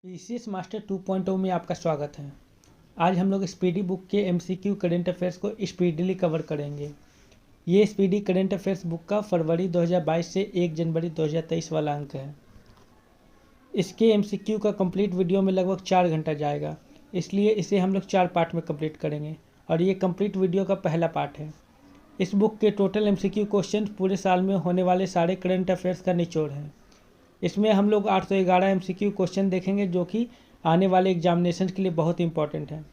PCS master 2.0 में आपका स्वागत है। आज हम लोग स्पीडी बुक के एमसीक्यू करंट अफेयर्स को स्पीडीली कवर करेंगे। ये स्पीडी करंट अफेयर्स बुक का फरवरी 2022 से 1 जनवरी 2023 वाला अंक है। इसके एमसीक्यू का कंप्लीट वीडियो में लगभग 4 घंटा जाएगा, इसलिए इसे हम लोग 4 पार्ट में कंप्लीट करेंगे और ये कंप्लीट वीडियो का पहला पार्ट है। इस बुक के टोटल एमसीक्यू क्वेश्चन पूरे साल में होने वाले सारे करंट अफेयर्स का निचोड़ है। इसमें हम लोग 811 एमसीक्यू क्वेश्चन देखेंगे जो कि आने वाले एग्जामिनेशन के लिए बहुत इंपॉर्टेंट है।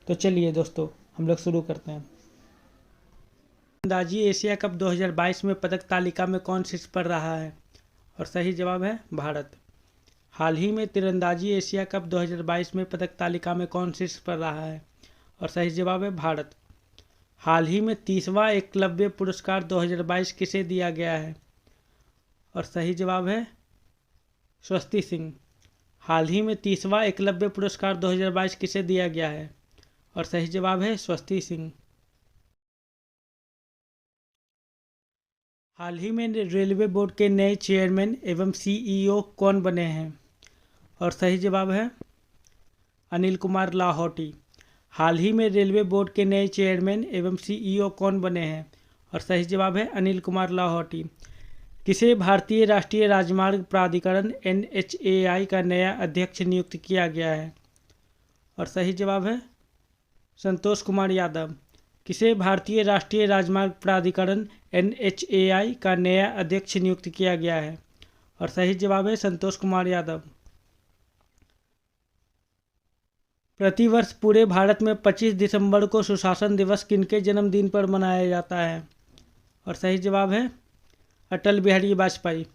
तो चलिए दोस्तों, हम लोग शुरू करते हैं। तीरंदाजी एशिया कप 2022 में पदक तालिका में कौन शीर्ष पर रहा है? और सही जवाब है भारत। हाल ही में तीरंदाजी एशिया कप 2022 में पदक तालिका में कौन शीर्ष पर रहा है? और सही जवाब है भारत। हाल ही में 30वां एकलव्य पुरस्कार 2022 किसे दिया गया है? और सही जवाब है स्वस्ति सिंह। हाल ही में 30वां एकलव्य पुरस्कार 2022 किसे दिया गया है? और सही जवाब है स्वस्ति सिंह। हाल ही में रेलवे बोर्ड के नए चेयरमैन एवं सीईओ कौन बने हैं? और सही जवाब है अनिल कुमार लाहौटी। हाल ही में रेलवे बोर्ड के नए चेयरमैन एवं सीईओ कौन बने हैं? और सही जवाब है अनिल कुमार लाहौटी। किसे भारतीय राष्ट्रीय राजमार्ग प्राधिकरण NHAI का नया अध्यक्ष नियुक्त किया गया है? और सही जवाब है संतोष कुमार यादव। किसे भारतीय राष्ट्रीय राजमार्ग प्राधिकरण NHAI का नया अध्यक्ष नियुक्त किया गया है? और सही जवाब है संतोष कुमार यादव। प्रतिवर्ष पूरे भारत में 25 दिसंबर को सुशासन दिवस किनके जन्मदिन पर मनाया जाता है? और सही जवाब है अटल बिहारी वाजपेयी।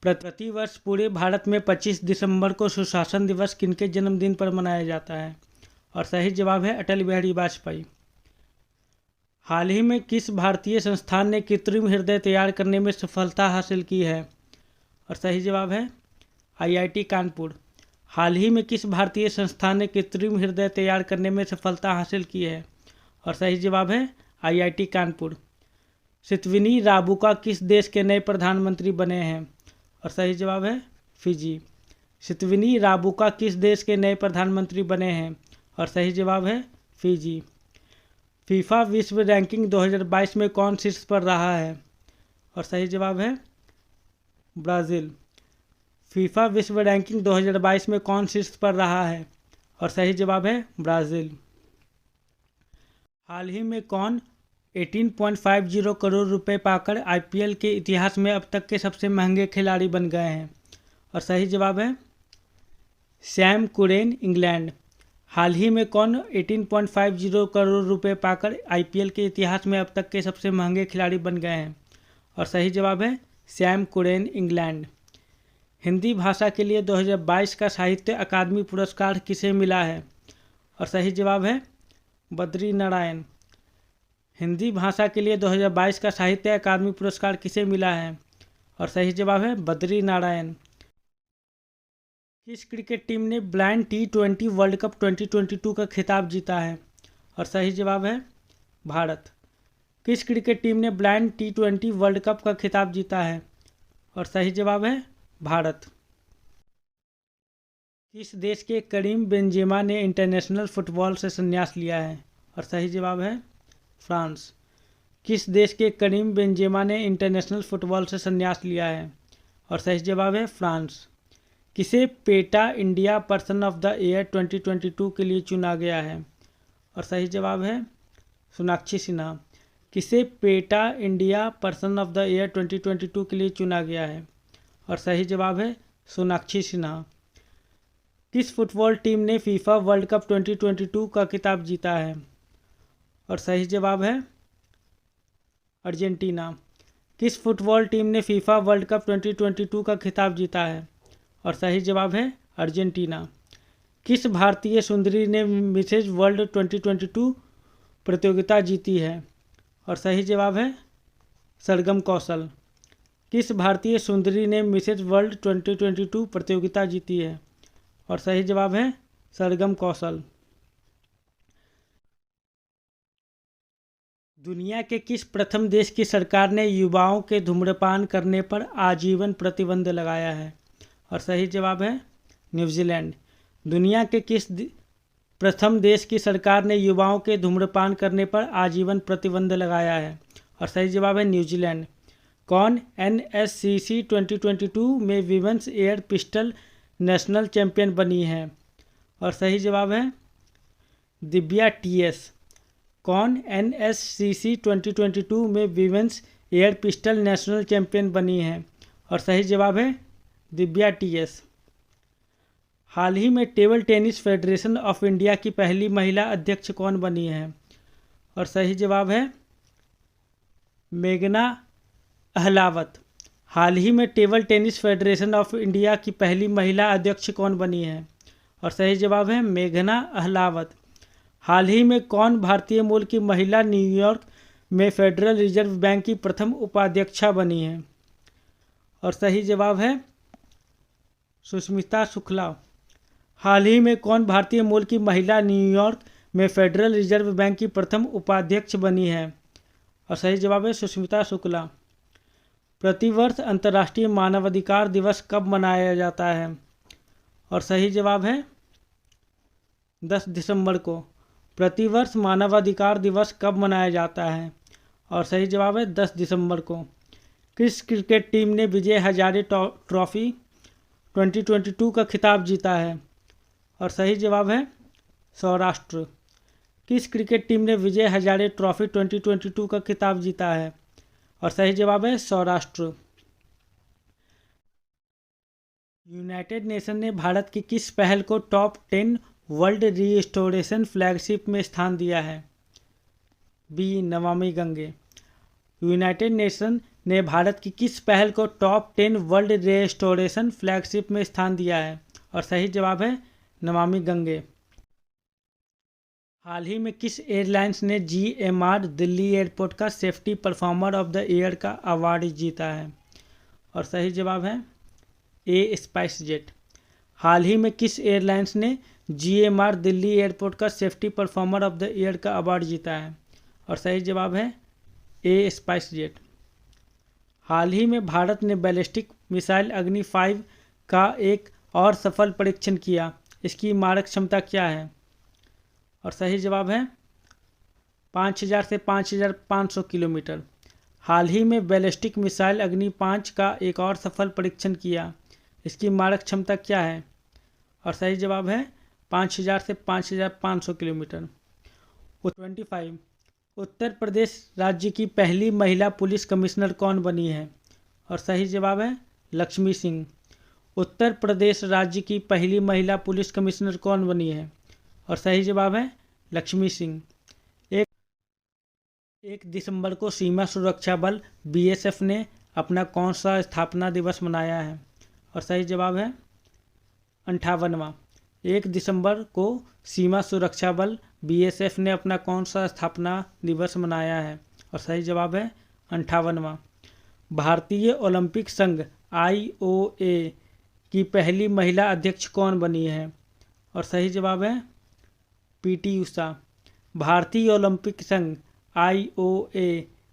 प्रतिवर्ष पूरे भारत में 25 दिसंबर को सुशासन दिवस किनके जन्मदिन पर मनाया जाता है? और सही जवाब है अटल बिहारी वाजपेयी। हाल ही में किस भारतीय संस्थान ने कृत्रिम हृदय तैयार करने में सफलता हासिल की है? और सही जवाब है IIT कानपुर। हाल ही में किस भारतीय संस्थान ने कृत्रिम हृदय तैयार करने में सफलता हासिल की है? और सही जवाब है IIT कानपुर। सितविनी राबुका किस देश के नए प्रधानमंत्री बने हैं? और सही जवाब है फिजी। सितविनी राबुका किस देश के नए प्रधानमंत्री बने हैं? और सही जवाब है फिजी। फीफा विश्व रैंकिंग 2022 में कौन शीर्ष पर रहा है? और सही जवाब है ब्राज़ील। फीफा विश्व रैंकिंग 2022 में कौन शीर्ष पर रहा है? और सही जवाब है ब्राज़ील। हाल ही में कौन 18.50 करोड़ रुपए पाकर IPL के इतिहास में अब तक के सबसे महंगे खिलाड़ी बन गए हैं? और सही जवाब है सैम कुरेन, इंग्लैंड। हाल ही में कौन 18.50 करोड़ रुपए पाकर IPL के इतिहास में अब तक के सबसे महंगे खिलाड़ी बन गए हैं? और सही जवाब है सैम कुरेन, इंग्लैंड। हिंदी भाषा के लिए 2022 का साहित्य अकादमी पुरस्कार किसे मिला है? और सही जवाब है बद्री नारायण। हिंदी भाषा के लिए 2022 का साहित्य अकादमी पुरस्कार किसे मिला है? और सही जवाब है बद्री नारायण। किस क्रिकेट टीम ने ब्लाइंड T20 वर्ल्ड कप 2022 का खिताब जीता है? और सही जवाब है भारत। किस क्रिकेट टीम ने ब्लाइंड T20 वर्ल्ड कप का खिताब जीता है? और सही जवाब है भारत। किस देश के करीम बेंजेमा ने इंटरनेशनल फुटबॉल से संन्यास लिया है? और सही जवाब है फ्रांस। किस देश के करीम बेंजेमा ने इंटरनेशनल फुटबॉल से संन्यास लिया है? और सही जवाब है फ्रांस। किसे PETA India person of the year 2022 के लिए चुना गया है? और सही जवाब है सोनाक्षी सिन्हा। किसे PETA India person of the year 2022 के लिए चुना गया है? और सही जवाब है सोनाक्षी सिन्हा। किस फुटबॉल टीम ने फीफा वर्ल्ड कप 2022 का खिताब जीता है? और सही जवाब है अर्जेंटीना। किस फुटबॉल टीम ने फीफा वर्ल्ड कप 2022 का खिताब जीता है? और सही जवाब है अर्जेंटीना। किस भारतीय सुंदरी ने मिसेज वर्ल्ड 2022 प्रतियोगिता जीती है? और सही जवाब है सरगम कौशल। किस भारतीय सुंदरी ने मिसेज वर्ल्ड 2022 प्रतियोगिता जीती है? और सही जवाब है सरगम कौशल। दुनिया के किस प्रथम देश की सरकार ने युवाओं के धूम्रपान करने पर आजीवन प्रतिबंध लगाया है? और सही जवाब है न्यूजीलैंड। दुनिया के प्रथम देश की सरकार ने युवाओं के धूम्रपान करने पर आजीवन प्रतिबंध लगाया है? और सही जवाब है न्यूजीलैंड। कौन NSCC 2022 में women's air pistol national champion बनी है? और सही जवाब है दिव्या TS। कौन NSCC 2022 में women's air pistol national champion बनी है? और सही जवाब है दिव्या TS। हाल ही में table tennis federation of India की पहली महिला अध्यक्ष कौन बनी है? और सही जवाब है मेघना अहलावत। हाल ही में table tennis federation of India की पहली महिला अध्यक्ष कौन बनी है? और सही जवाब है मेघना अहलावत। हाल ही में कौन भारतीय मूल की महिला न्यूयॉर्क में फेडरल रिजर्व बैंक की प्रथम उपाध्यक्षा बनी है? और सही जवाब है सुष्मिता शुक्ला। हाल ही में कौन भारतीय मूल की महिला न्यूयॉर्क में फेडरल रिजर्व बैंक की प्रथम उपाध्यक्ष बनी है? और सही जवाब है सुष्मिता शुक्ला। प्रतिवर्ष अंतर्राष्ट्रीय मानवाधिकार दिवस कब मनाया जाता है? और सही जवाब है 10 दिसंबर को। प्रतिवर्ष मानवाधिकार दिवस कब मनाया जाता है? और सही जवाब है 10 दिसंबर को। किस क्रिकेट टीम ने विजय हजारे ट्रॉफी 2022 का खिताब जीता है? और सही जवाब है सौराष्ट्र। किस क्रिकेट टीम ने विजय हजारे ट्रॉफी 2022 का खिताब जीता है? और सही जवाब है सौराष्ट्र। यूनाइटेड नेशन ने भारत की किस पहल को टॉप 10 वर्ल्ड रीस्टोरेशन फ्लैगशिप में स्थान दिया है? B Namami Gange. United nation ने भारत की किस पहल को टॉप 10 वर्ल्ड रीस्टोरेशन फ्लैगशिप में स्थान दिया है? और सही जवाब है नमामि गंगे। हाल ही में किस एयरलाइंस ने GMR दिल्ली एयरपोर्ट का safety performer of the year का अवार्ड जीता है? और सही जवाब है ए स्पाइस जेट। हाल ही में किस एयरलाइंस ने GMR दिल्ली एयरपोर्ट का safety performer of the year का अवार्ड जीता है? और सही जवाब है ए स्पाइस जेट। हाल ही में भारत ने बैलिस्टिक मिसाइल अग्नि 5 का एक और सफल परीक्षण किया। इसकी मारक क्षमता क्या है? और सही जवाब है 5000 से 5500 किलोमीटर। हाल ही में बैलिस्टिक मिसाइल अग्नि 5 का एक और सफल परीक्षण किया। इसकी मारक क्षमता क्या है? और सही जवाब है 5000 से 5500 किलोमीटर। 25 उत्तर प्रदेश राज्य की पहली महिला पुलिस कमिश्नर कौन बनी है? और सही जवाब है लक्ष्मी सिंह। उत्तर प्रदेश राज्य की पहली महिला पुलिस कमिश्नर कौन बनी है? और सही जवाब है लक्ष्मी सिंह। 1 दिसंबर को सीमा सुरक्षा बल BSF ने अपना कौन सा स्थापना दिवस मनाया है? और सही जवाब है 58वां। 1 दिसंबर को सीमा सुरक्षा बल BSF ने अपना कौन सा स्थापना दिवस मनाया है? और सही जवाब है 58वां। भारतीय ओलंपिक संघ IOA की पहली महिला अध्यक्ष कौन बनी है? और सही जवाब है PT उषा। भारतीय ओलंपिक संघ IOA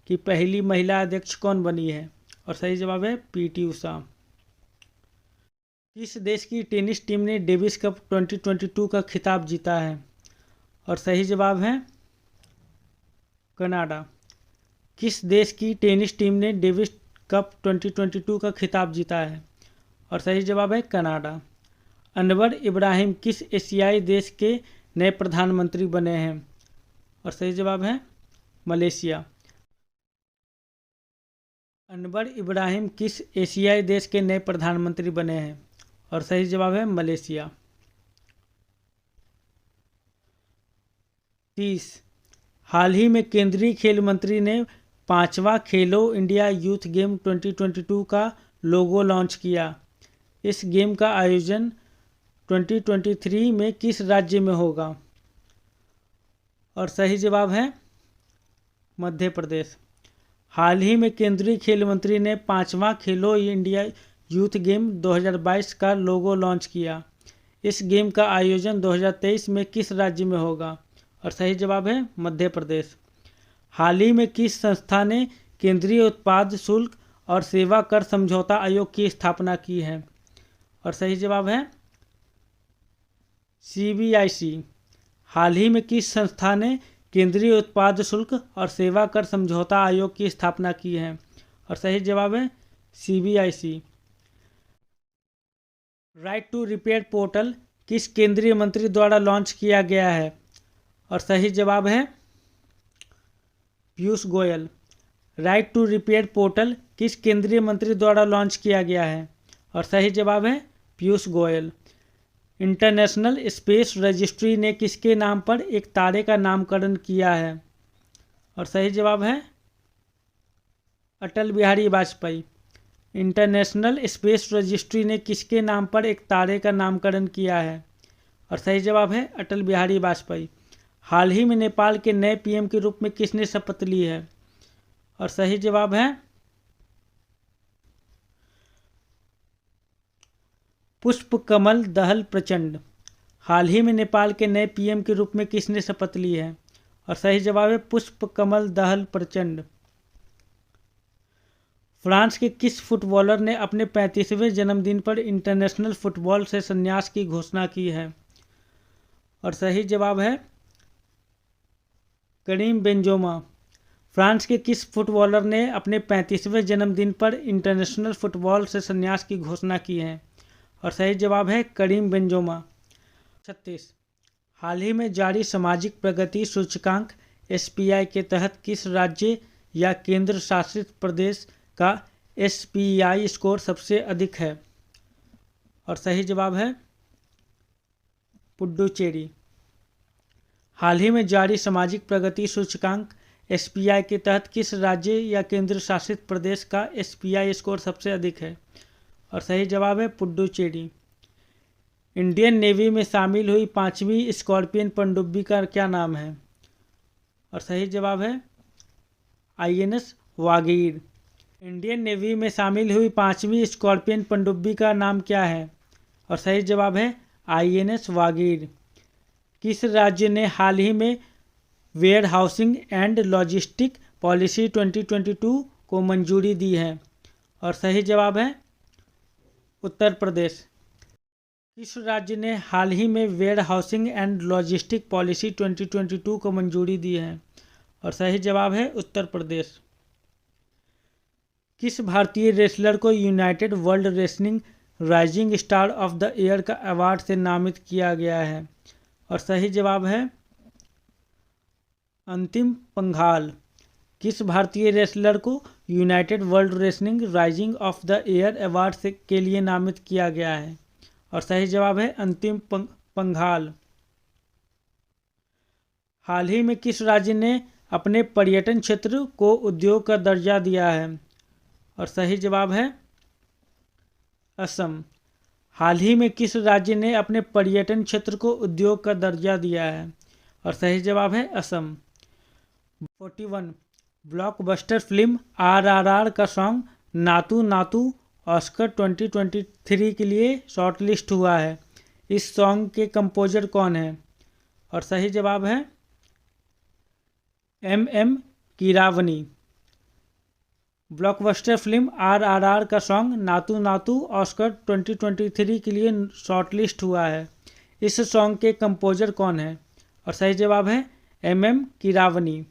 की पहली महिला अध्यक्ष कौन बनी है? और सही जवाब है PT उषा। किस देश की टेनिस टीम ने डेविस कप 2022 का खिताब जीता है? और सही जवाब है कनाडा। किस देश की टेनिस टीम ने डेविस कप 2022 का खिताब जीता है? और सही जवाब है कनाडा। अनवर इब्राहिम किस एशियाई देश के नए प्रधानमंत्री बने हैं? और सही जवाब है मलेशिया। अनवर इब्राहिम किस एशियाई देश के नए प्रधानमंत्री बने हैं? और सही जवाब है मलेशिया। 30 हाल ही में केंद्रीय खेल मंत्री ने 5वां खेलो इंडिया यूथ गेम 2022 का लोगो लॉन्च किया। इस गेम का आयोजन 2023 में किस राज्य में होगा? और सही जवाब है मध्य प्रदेश। हाल ही में केंद्रीय खेल मंत्री ने 5वां खेलो इंडिया यूथ गेम 2022 का लोगो लॉन्च किया। इस गेम का आयोजन 2023 में किस राज्य में होगा? और सही जवाब है मध्य प्रदेश। हाल ही में किस संस्था ने केंद्रीय उत्पाद शुल्क और सेवा कर समझौता आयोग की स्थापना की है? और सही जवाब है CBIC। हाल ही में किस संस्था ने केंद्रीय उत्पाद शुल्क और सेवा कर समझौता आयोग की स्थापना की है? और सही जवाब है CBIC। Right to repair portal किस केंद्रीय मंत्री द्वारा लॉन्च किया गया है? और सही जवाब है Piyush Goyal. Right to repair portal किस केंद्रीय मंत्री द्वारा लॉन्च किया गया है? और सही जवाब है Piyush Goyal. International space registry ने किसके नाम पर एक तारे का नामकरण किया है? और सही जवाब है Atal Bihari Vajpayee. International space registry ने किसके नाम पर एक तारे का नामकरण किया है? और सही जवाब है अटल बिहारी वाजपेयी। हाल ही में नेपाल के नए PM के रूप में किसने शपथ ली है? और सही जवाब है पुष्पकमल दहल प्रचंड। हाल ही में नेपाल के नए PM के रूप में किसने शपथ ली है? और सही जवाब है पुष्पकमल दहल प्रचंड। फ्रांस के किस फुटबॉलर ने अपने 35वें जन्मदिन पर इंटरनेशनल फुटबॉल से संन्यास की घोषणा की है? और सही जवाब है करीम बेंजोमा। फ्रांस के किस फुटबॉलर ने अपने 35वें जन्मदिन पर इंटरनेशनल फुटबॉल से संन्यास की घोषणा की है? और सही जवाब है करीम बेंजोमा। 36। हाल ही में जारी सामाजिक प्रगति सूचकांक SPI के तहत किस राज्य या केंद्र शासित प्रदेश का SPI स्कोर सबसे अधिक है? और सही जवाब है पुडुचेरी। हाल ही में जारी सामाजिक प्रगति सूचकांक SPI के तहत किस राज्य या केंद्र शासित प्रदेश का SPI स्कोर सबसे अधिक है? और सही जवाब है पुडुचेरी। इंडियन नेवी में शामिल हुई 5वीं स्कॉर्पियन पनडुब्बी का क्या नाम है? और सही जवाब है INS वागीर। इंडियन नेवी में शामिल हुई 5वीं स्कॉर्पियन पनडुब्बी का नाम क्या है? और सही जवाब है INS वागीर। किस राज्य ने हाल ही में warehousing and logistic policy 2022 को मंजूरी दी है? और सही जवाब है उत्तर प्रदेश। किस राज्य ने हाल ही में warehousing and logistic policy 2022 को मंजूरी दी है? और सही जवाब है उत्तर प्रदेश। किस भारतीय रेसलर को United world wrestling rising star of the year का अवार्ड से नामित किया गया है? और सही जवाब है अंतिम पंघाल। किस भारतीय रेसलर को United world wrestling rising of the year award से के लिए नामित किया गया है? और सही जवाब है अंतिम पंघाल। हाल ही में किस राज्य ने अपने पर्यटन क्षेत्र को उद्योग का दर्जा दिया है? और सही जवाब है असम। हाल ही में किस राज्य ने अपने पर्यटन क्षेत्र को उद्योग का दर्जा दिया है? और सही जवाब है असम। 41। ब्लॉकबस्टर फिल्म RRR का सॉन्ग नातू नातू ऑस्कर 2023 के लिए शॉर्टलिस्ट हुआ है। इस सॉन्ग के कंपोजर कौन है? और सही जवाब है MM Keeravani. Blockbuster film RRR का सॉन्ग नातू नातू ऑस्कर 2023 के लिए शॉर्टलिस्ट हुआ है। इस सॉन्ग के कंपोजर कौन है? और सही जवाब है MM कीरावनी।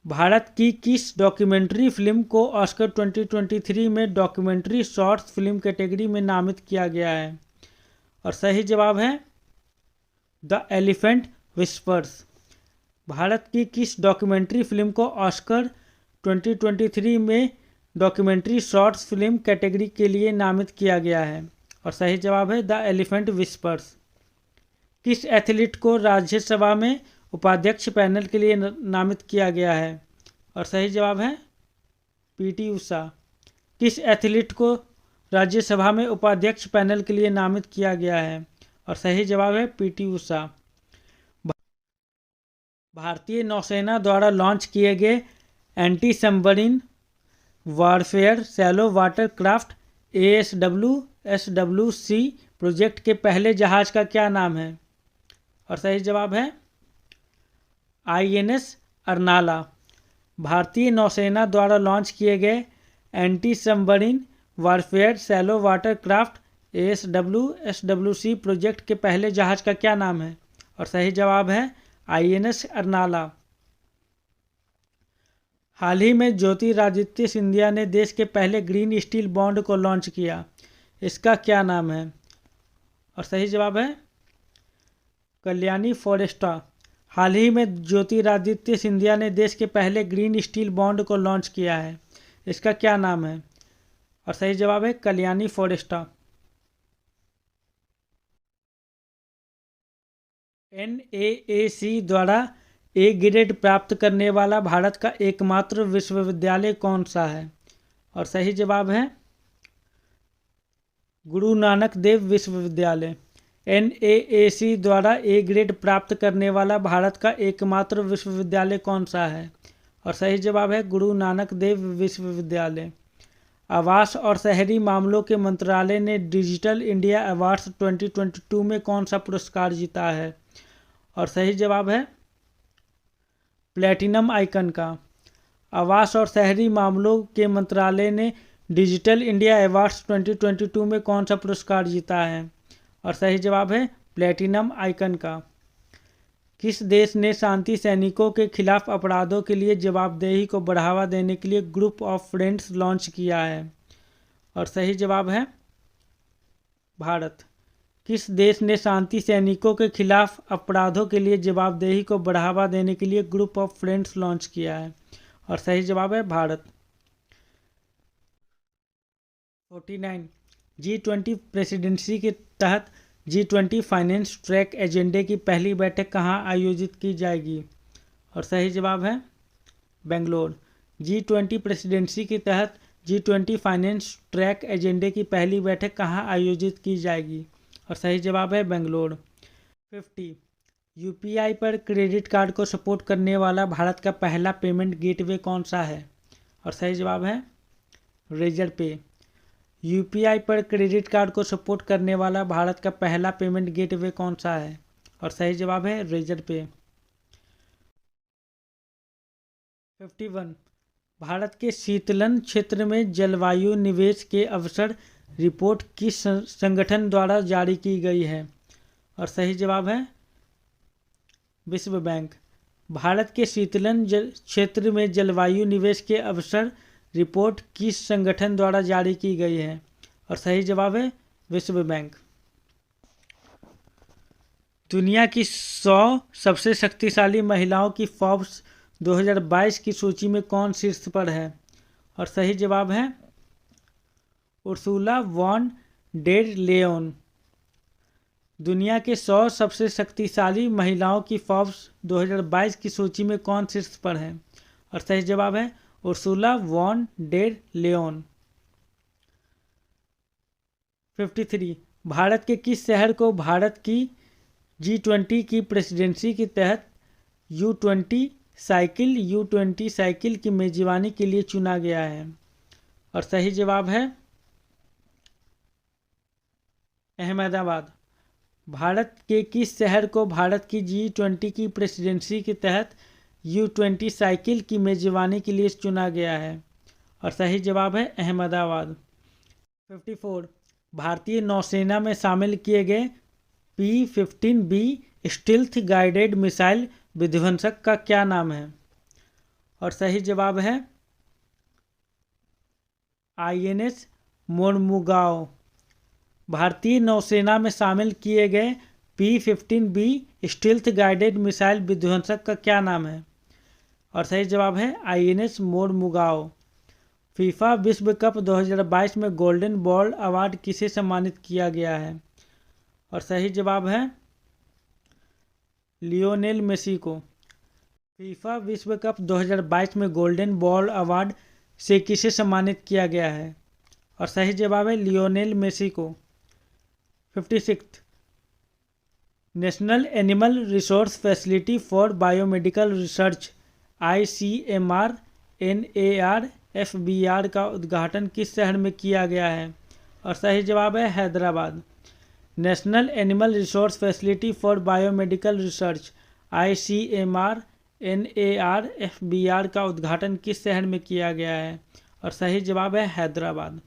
भारत की किस डॉक्यूमेंट्री फिल्म को ऑस्कर 2023 में डॉक्यूमेंट्री शॉर्ट्स फिल्म कैटेगरी में नामित किया गया है? और सही जवाब है द एलिफेंट विस्पर्स। भारत की किस डॉक्यूमेंट्री फिल्म को ऑस्कर 2023 में डॉक्यूमेंट्री शॉर्ट्स फिल्म कैटेगरी के लिए नामित किया गया है? और सही जवाब है द एलिफेंट विस्पर्स। किस एथलीट को राज्यसभा में उपाध्यक्ष पैनल के लिए नामित किया गया है? और सही जवाब है PT उषा। किस एथलीट को राज्यसभा में उपाध्यक्ष पैनल के लिए नामित किया गया है? और सही जवाब है PT उषा। भारतीय नौसेना द्वारा लॉन्च किए गए anti submarine warfare shallow water craft ASWSWC project के पहले जहाज का क्या नाम है? और सही जवाब है INS अर्नाला। भारतीय नौसेना द्वारा लॉन्च किए गए anti submarine warfare shallow water craft ASWSWC project के पहले जहाज का क्या नाम है? और सही जवाब है INS अर्नाला। हाल ही में ज्योतिरादित्य सिंधिया ने देश के पहले ग्रीन स्टील बॉन्ड को लॉन्च किया, इसका क्या नाम है? और सही जवाब है कल्याणी फोरेस्टा। हाल ही में ज्योतिरादित्य सिंधिया ने देश के पहले ग्रीन स्टील बॉन्ड को लॉन्च किया है, इसका क्या नाम है? और सही जवाब है कल्याणी फोरेस्टा। NAAC द्वारा A ग्रेड प्राप्त करने वाला भारत का एकमात्र विश्वविद्यालय कौन सा है? और सही जवाब है गुरु नानक देव विश्वविद्यालय। NAAC द्वारा A ग्रेड प्राप्त करने वाला भारत का एकमात्र विश्वविद्यालय कौन सा है? और सही जवाब है गुरु नानक देव विश्वविद्यालय। आवास और शहरी मामलों के मंत्रालय ने डिजिटल इंडिया अवार्ड्स 2022 में कौन सा पुरस्कार जीता है? और सही जवाब है प्लैटिनम आइकन का। आवास और शहरी मामलों के मंत्रालय ने डिजिटल इंडिया अवार्ड्स 2022 में कौन सा पुरस्कार जीता है? और सही जवाब है प्लैटिनम आइकन का। किस देश ने शांति सैनिकों के खिलाफ अपराधों के लिए जवाबदेही को बढ़ावा देने के लिए ग्रुप ऑफ फ्रेंड्स लॉन्च किया है? और सही जवाब है भारत। किस देश ने शांति सैनिकों के खिलाफ अपराधों के लिए जवाबदेही को बढ़ावा देने के लिए ग्रुप ऑफ फ्रेंड्स लॉन्च किया है? और सही जवाब है भारत। 49 G20 प्रेसिडेंसी के तहत G20 फाइनेंस ट्रैक एजेंडे की पहली बैठक कहाँ आयोजित की जाएगी? और सही जवाब है बेंगलोर। G20 प्रेसिडेंसी के तहत G20 फाइनेंस ट्रैक एजेंडे की पहली बैठक कहाँ आयोजित की जाएगी? और सही जवाब है बेंगलोर। 50 UPI पर क्रेडिट कार्ड को सपोर्ट करने वाला भारत का पहला पेमेंट गेटवे कौन सा है? और सही जवाब है रेजर पे। UPI पर क्रेडिट कार्ड को सपोर्ट करने वाला भारत का पहला पेमेंट गेटवे कौन सा है? और सही जवाब है रेजर पे। 51 भारत के शीतलन क्षेत्र में जलवायु निवेश के अवसर रिपोर्ट किस संगठन द्वारा जारी की गई है? और सही जवाब है विश्व बैंक। भारत के शीतलन क्षेत्र में जलवायु निवेश के अवसर रिपोर्ट किस संगठन द्वारा जारी की गई है? और सही जवाब है विश्व बैंक। दुनिया की 100 सबसे शक्तिशाली महिलाओं की फोर्ब्स 2022 की सूची में कौन शीर्ष पर है? और सही जवाब है उर्सुला वॉन डेर लेओन। दुनिया के 100 सबसे शक्तिशाली महिलाओं की फोर्ब्स 2022 की सूची में कौन शीर्ष पर है? और सही जवाब है Ursula von der Leone. 53 Bharat के किस शहर को भारत की G20 की प्रेसिडेंसी के तहत U20 साइकिल की मेजबानी के लिए चुना गया है? और सही जवाब है अहमदाबाद। भारत के किस शहर को भारत की G20 की प्रेसिडेंसी के तहत U20 साइकिल की मेजबानी के लिए चुना गया है? और सही जवाब है अहमदाबाद। 54 भारतीय नौसेना में शामिल किए गए P-15B स्टील्थ गाइडेड मिसाइल विध्वंसक का क्या नाम है? और सही जवाब है INS मोरमुगाओ। भारतीय नौसेना में शामिल किए गए P-15B स्टील्थ गाइडेड मिसाइल विध्वंसक का क्या नाम है? और सही जवाब है INS मोरमुगाओ। फीफा विश्व कप 2022 में गोल्डन बॉल अवार्ड किसे सम्मानित किया गया है? और सही जवाब है लियोनेल मेसी को। फीफा विश्व कप 2022 में गोल्डन बॉल अवार्ड से किसे सम्मानित किया गया है? और सही जवाब है लियोनेल मेसी को। 56 national animal resource facility for biomedical research ICMR NAR FBR का उद्घाटन किस शहर में किया गया है? और सही जवाब है Hyderabad. National animal resource facility for biomedical research ICMR NAR FBR का उद्घाटन किस शहर में किया गया है? और सही जवाब है हैदराबाद।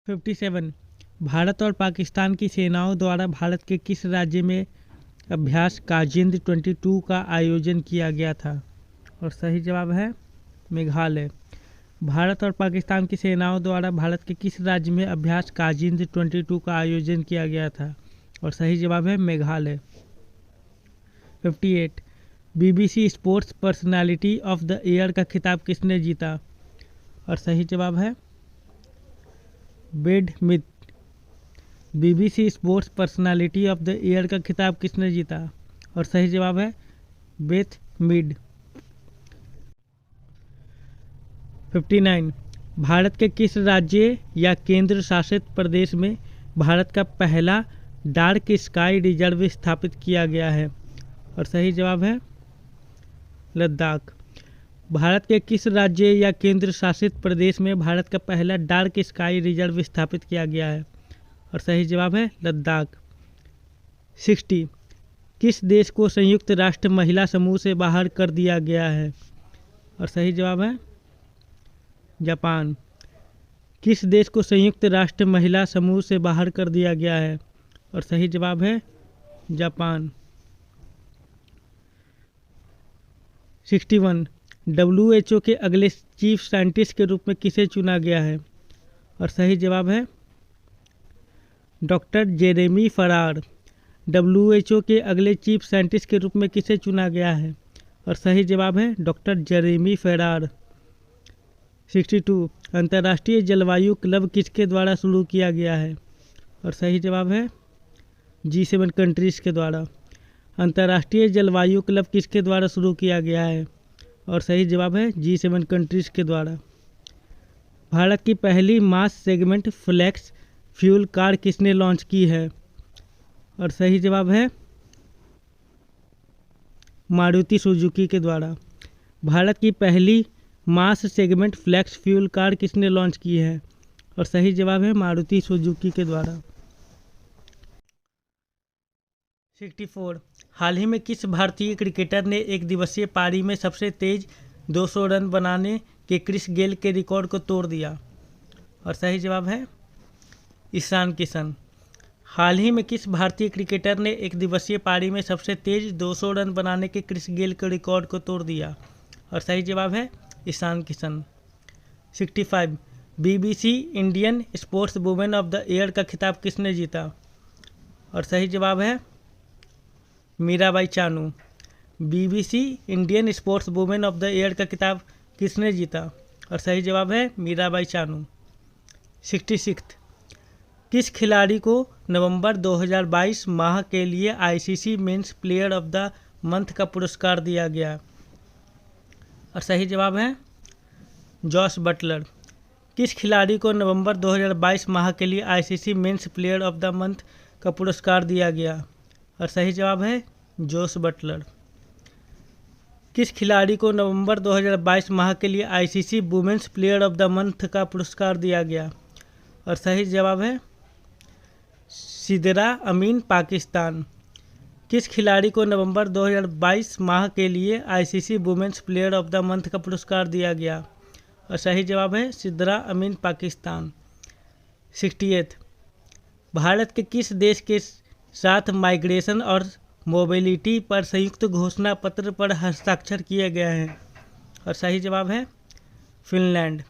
57 भारत और पाकिस्तान की सेनाओं द्वारा भारत के किस राज्य में अभ्यास काजिंद 22 का आयोजन किया गया था? और सही जवाब है मेघालय। भारत और पाकिस्तान की सेनाओं द्वारा भारत के किस राज्य में अभ्यास काजिंद 22 का आयोजन किया गया था? और सही जवाब है Meghalaya. 58 BBC sports personality of the year का खिताब किसने जीता? और सही जवाब है bed Smith. BBC sports personality of the year का खिताब किसने जीता? और सही जवाब है बेथ मिड। 59 भारत के किस राज्य या केंद्र शासित प्रदेश में भारत का पहला डार्क स्काई रिजर्व स्थापित किया गया है? और सही जवाब है लद्दाख। भारत के किस राज्य या केंद्र शासित प्रदेश में भारत का पहला डार्क स्काई रिजर्व स्थापित किया गया है? और सही जवाब है लद्दाख। 60 किस देश को संयुक्त राष्ट्र महिला समूह से बाहर कर दिया गया है? और सही जवाब है जापान। किस देश को संयुक्त राष्ट्र महिला समूह से बाहर कर दिया गया है? और सही जवाब है जापान। 61 WHO के अगले चीफ साइंटिस्ट के रूप में किसे चुना गया है? और सही जवाब है डॉक्टर जेरेमी फरार। WHO के अगले चीफ साइंटिस्ट के रूप में किसे चुना गया है? और सही जवाब है डॉक्टर जेरेमी फरार। 62 अंतर्राष्ट्रीय जलवायु क्लब किसके द्वारा शुरू किया गया है? और सही जवाब है G7 कंट्रीज़ के द्वारा। अंतर्राष्ट्रीय जलवायु क्लब किसके द्वारा शुरू किया गया है? और सही जवाब है G7 कंट्रीज़ के द्वारा। भारत की पहली मास सेगमेंट फ्लेक्स फ्यूल कार किसने लॉन्च की है? और सही जवाब है मारुति सुजुकी के द्वारा। भारत की पहली मास सेगमेंट फ्लेक्स फ्यूल कार किसने लॉन्च की है? और सही जवाब है मारुति सुजुकी के द्वारा। 64 हाल ही में किस भारतीय क्रिकेटर ने एक दिवसीय पारी में सबसे तेज 200 रन बनाने के क्रिस गेल के रिकॉर्ड को तोड़ दिया? और सही जवाब है ईशान किशन। हाल ही में किस भारतीय क्रिकेटर ने एक दिवसीय पारी में सबसे तेज 200 रन बनाने के क्रिस गेल के रिकॉर्ड को तोड़ दिया? और सही जवाब है Ishan Kishan. 65 BBC Indian sports women of the year का खिताब किसने जीता? और सही जवाब है Mirabai Chanu. BBC Indian sports women of the year का खिताब किसने जीता? और सही जवाब है मीराबाई चानू। 66 किस खिलाड़ी को नवंबर 2022 माह के लिए ICC men's player of the month का पुरस्कार दिया गया? और सही जवाब है जॉस बटलर। किस खिलाड़ी को नवंबर 2022 माह के लिए ICC men's player of the month का पुरस्कार दिया गया? और सही जवाब है जॉस बटलर। किस खिलाड़ी को नवंबर 2022 माह के लिए ICC women's player of the month का पुरस्कार दिया गया? और सही जवाब है सिदरा अमीन पाकिस्तान। किस खिलाड़ी को नवंबर 2022 माह के लिए ICC women's player of the month का पुरस्कार दिया गया? और सही जवाब है सिदरा अमीन पाकिस्तान। 68 भारत के किस देश के साथ माइग्रेशन और मोबिलिटी पर संयुक्त घोषणा पत्र पर हस्ताक्षर किए गए हैं? और सही जवाब है फिनलैंड।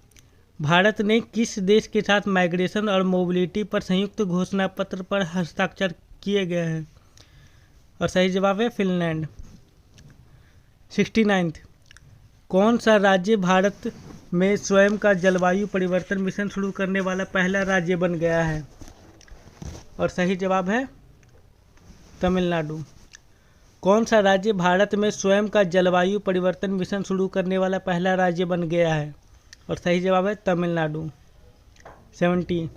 भारत ने किस देश के साथ माइग्रेशन और मोबिलिटी पर संयुक्त घोषणा पत्र पर हस्ताक्षर किए गए हैं? और सही जवाब है फिनलैंड। 69 कौन सा राज्य भारत में स्वयं का जलवायु परिवर्तन मिशन शुरू करने वाला पहला राज्य बन गया है? और सही जवाब है तमिलनाडु। कौन सा राज्य भारत में स्वयं का जलवायु परिवर्तन मिशन शुरू करने वाला पहला राज्य बन गया है? और सही जवाब है तमिलनाडु। 70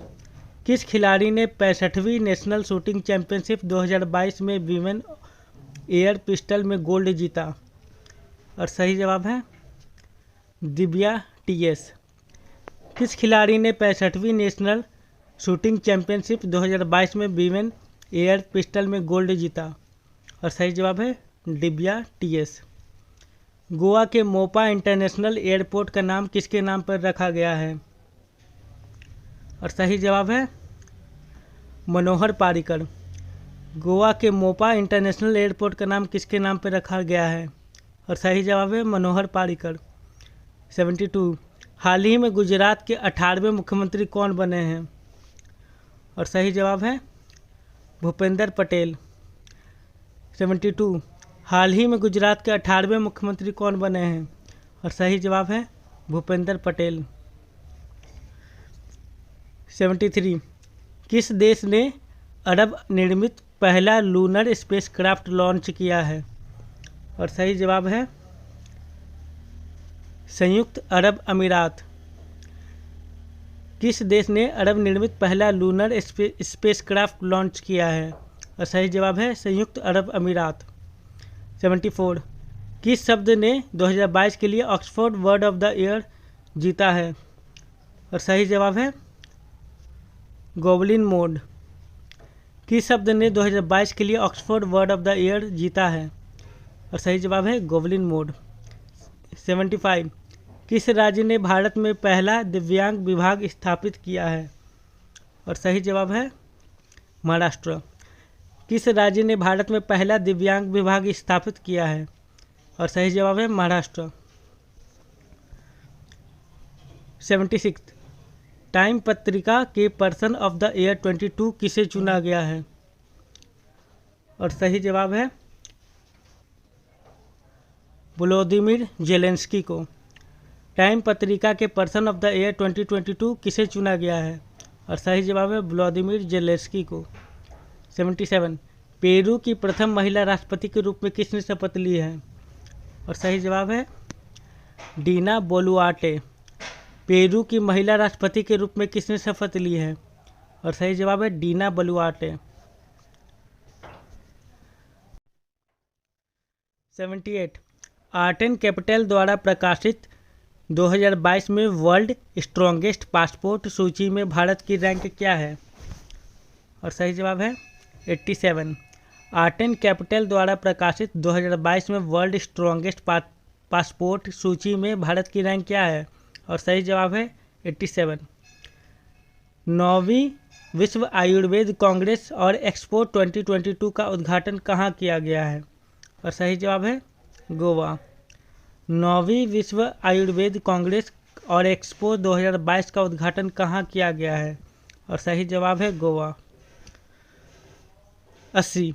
किस खिलाड़ी ने 65वीं नेशनल शूटिंग चैंपियनशिप 2022 में वीमेन एयर पिस्टल में गोल्ड जीता? और सही जवाब है दिव्या TS। किस खिलाड़ी ने 65वीं नेशनल शूटिंग चैंपियनशिप 2022 में वीमेन एयर पिस्टल में गोल्ड जीता? और सही जवाब है दिव्या TS। गोवा के मोपा इंटरनेशनल एयरपोर्ट का नाम किसके नाम पर रखा गया है? और सही जवाब है मनोहर पारीकर। गोवा के मोपा इंटरनेशनल एयरपोर्ट का नाम किसके नाम पर रखा गया है? और सही जवाब है मनोहर पारीकर। 72 हाल ही में गुजरात के 18वें मुख्यमंत्री कौन बने हैं? और सही जवाब है भूपेंद्र पटेल। 72 हाल ही में गुजरात के 18वें मुख्यमंत्री कौन बने हैं? और सही जवाब है भूपेंद्र पटेल। 73 किस देश ने अरब निर्मित पहला लूनर स्पेसक्राफ्ट लॉन्च किया है? और सही जवाब है संयुक्त अरब अमीरात। किस देश ने अरब निर्मित पहला लूनर स्पेसक्राफ्ट लॉन्च किया है? और सही जवाब है संयुक्त अरब अमीरात। 74 किस शब्द ने 2022 के लिए Oxford word of the year जीता है? और सही जवाब है गोबलिन मोड। किस शब्द ने 2022 के लिए Oxford word of the year जीता है? और सही जवाब है गोबलिन मोड। 75 किस राज्य ने भारत में पहला दिव्यांग विभाग स्थापित किया है? और सही जवाब है महाराष्ट्र। किस राज्य ने भारत में पहला दिव्यांग विभाग स्थापित किया है? और सही जवाब है महाराष्ट्र। 76 टाइम पत्रिका के पर्सन ऑफ द ईयर 22 किसे चुना गया है? और सही जवाब है व्लादिमीर जेलेंस्की को। टाइम पत्रिका के पर्सन ऑफ द ईयर 2022 किसे चुना गया है? और सही जवाब है व्लादिमीर जेलेंस्की को। 77 पेरू की प्रथम महिला राष्ट्रपति के रूप में किसने शपथ ली है? और सही जवाब है डीना बोलुआर्टे। पेरू की महिला राष्ट्रपति के रूप में किसने शपथ ली है? और सही जवाब है Dina Boluarte. 78 art and capital द्वारा प्रकाशित 2022 में वर्ल्ड स्ट्रॉन्गेस्ट पासपोर्ट सूची में भारत की रैंक क्या है? और सही जवाब है 87। आर्ट एंड कैपिटल द्वारा प्रकाशित 2022 में वर्ल्ड स्ट्रॉन्गेस्ट पासपोर्ट सूची में भारत की रैंक क्या है? और सही जवाब है 87। 9वीं विश्व आयुर्वेद कांग्रेस और एक्सपो 2022 का उद्घाटन कहाँ किया गया है? और सही जवाब है गोवा। 9वीं विश्व आयुर्वेद कांग्रेस और एक्सपो 2022 का उद्घाटन कहाँ किया गया है? और सही जवाब है गोवा। 80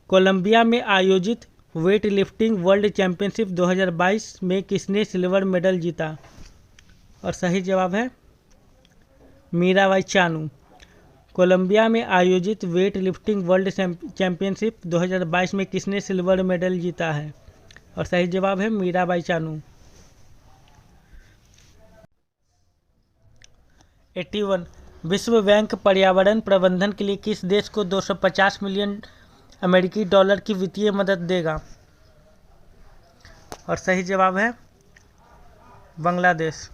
कोलंबिया में आयोजित वेट लिफ्टिंग वर्ल्ड चैंपियनशिप 2022 में किसने सिल्वर मेडल जीता? और सही जवाब है मीराबाई चानू। कोलंबिया में आयोजित वेट लिफ्टिंग वर्ल्ड चैंपियनशिप 2022 में किसने सिल्वर मेडल जीता है? और सही जवाब है मीराबाई चानू। 81 विश्व बैंक पर्यावरण प्रबंधन के लिए किस देश को 250 मिलियन अमेरिकी डॉलर की वित्तीय मदद देगा? और सही जवाब है बांग्लादेश।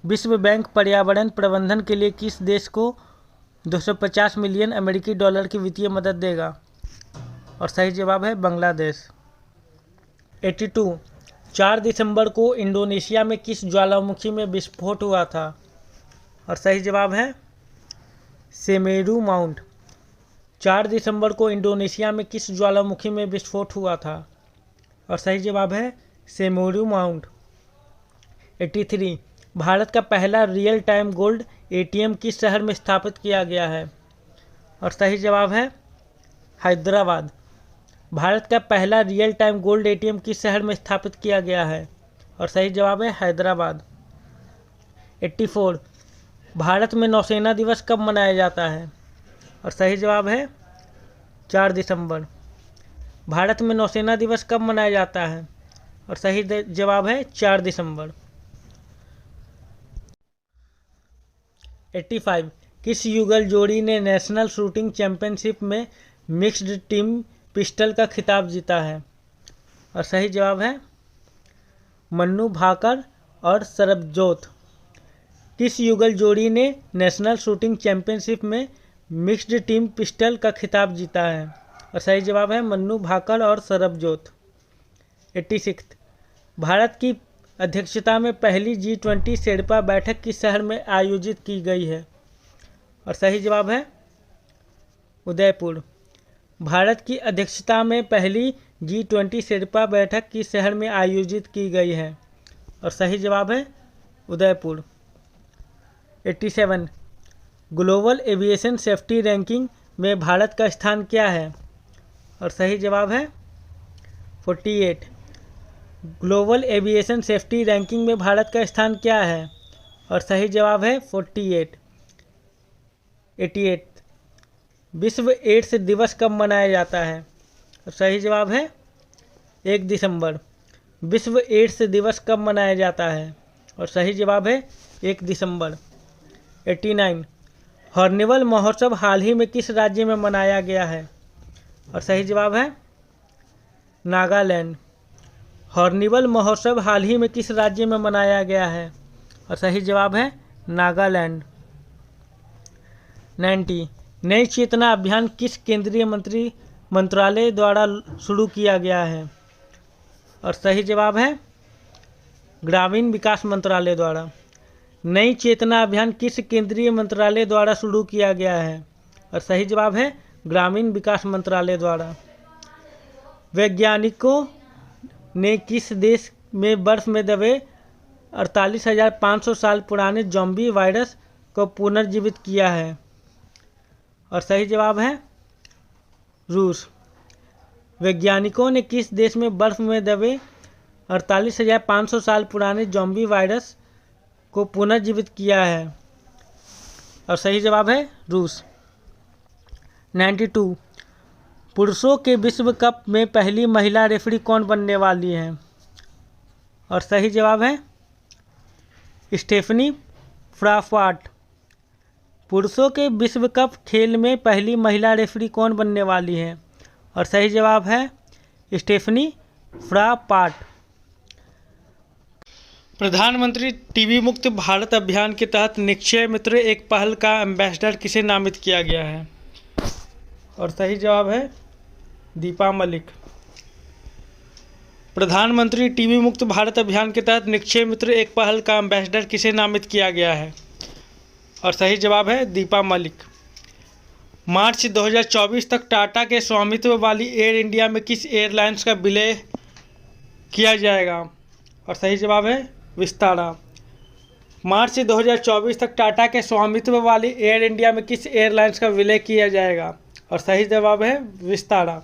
विश्व बैंक पर्यावरण प्रबंधन के लिए किस देश को 250 मिलियन अमेरिकी डॉलर की वित्तीय मदद देगा? और सही जवाब है बांग्लादेश। 82 4 दिसंबर को इंडोनेशिया में किस ज्वालामुखी में विस्फोट हुआ था? और सही जवाब है सेमेरू माउंट। 4 दिसंबर को इंडोनेशिया में किस ज्वालामुखी में विस्फोट हुआ था? और सही जवाब है सेमेरू माउंट। 83 भारत का पहला रियल टाइम गोल्ड एटीएम किस शहर में स्थापित किया गया है? और सही जवाब है हैदराबाद। भारत का पहला रियल टाइम गोल्ड एटीएम किस शहर में स्थापित किया गया है? और सही जवाब है हैदराबाद। 84 भारत में नौसेना दिवस कब मनाया जाता है? और सही जवाब है 4 दिसंबर। भारत में नौसेना दिवस कब मनाया जाता है? और सही जवाब है 4 दिसंबर। 85 किस युगल जोड़ी ने नेशनल शूटिंग चैंपियनशिप में मिक्स्ड टीम पिस्टल का खिताब जीता है? और सही जवाब है मन्नू भाकर और सरबजोत। किस युगल जोड़ी ने नेशनल शूटिंग चैंपियनशिप में मिक्स्ड टीम पिस्टल का खिताब जीता है? और सही जवाब है मन्नू भाकर और सरबजोत। 86 भारत की अध्यक्षता में पहली G20 शेर्पा बैठक किस शहर में आयोजित की गई है? और सही जवाब है उदयपुर। भारत की अध्यक्षता में पहली G20 शेर्पा बैठक किस शहर में आयोजित की गई है? और सही जवाब है Udaipur. 87 global aviation safety ranking में भारत का स्थान क्या है? और सही जवाब है 48। ग्लोबल एविएशन सेफ्टी रैंकिंग में भारत का स्थान क्या है? और सही जवाब है 48। 88 विश्व एड्स दिवस कब मनाया जाता है? और सही जवाब है 1 दिसंबर। विश्व एड्स दिवस कब मनाया जाता है? और सही जवाब है 1 दिसंबर। 89 हॉर्नबिल महोत्सव हाल ही में किस राज्य में मनाया गया है? और सही जवाब है नागालैंड। हॉर्नबिल महोत्सव हाल ही में किस राज्य में मनाया गया है? और सही जवाब है नागालैंड। 90 नई चेतना अभियान किस केंद्रीय मंत्रालय द्वारा शुरू किया गया है? और सही जवाब है ग्रामीण विकास मंत्रालय द्वारा। नई चेतना अभियान किस केंद्रीय मंत्रालय द्वारा शुरू किया गया है? और सही जवाब है ग्रामीण विकास मंत्रालय द्वारा। वैज्ञानिकों ने किस देश में बर्फ में दबे 48,500 साल पुराने ज़ॉम्बी वायरस को पुनर्जीवित किया है? और सही जवाब है रूस। वैज्ञानिकों ने किस देश में बर्फ में दबे 48,500 साल पुराने ज़ॉम्बी वायरस को पुनर्जीवित किया है? और सही जवाब है रूस। 92 पुरुषों के विश्व कप में पहली महिला रेफरी कौन बनने वाली है? और सही जवाब है स्टेफनी फ्राफाट। पुरुषों के विश्व कप खेल में पहली महिला रेफरी कौन बनने वाली है? और सही जवाब है स्टेफनी फ्रापाट। प्रधानमंत्री टीबी मुक्त भारत अभियान के तहत निक्षय मित्र एक पहल का एम्बेसडर किसे नामित किया गया है? और सही जवाब है दीपा मलिक। प्रधानमंत्री टीबी मुक्त भारत अभियान के तहत निक्षय मित्र एक पहल का एम्बेसडर किसे नामित किया गया है? और सही जवाब है दीपा मलिक। मार्च 2024 तक टाटा के स्वामित्व वाली एयर इंडिया में किस एयरलाइंस का विलय किया जाएगा? और सही जवाब है विस्तारा। मार्च 2024 तक टाटा के स्वामित्व वाली एयर इंडिया में किस एयरलाइंस का विलय किया जाएगा? और सही जवाब है विस्तारा।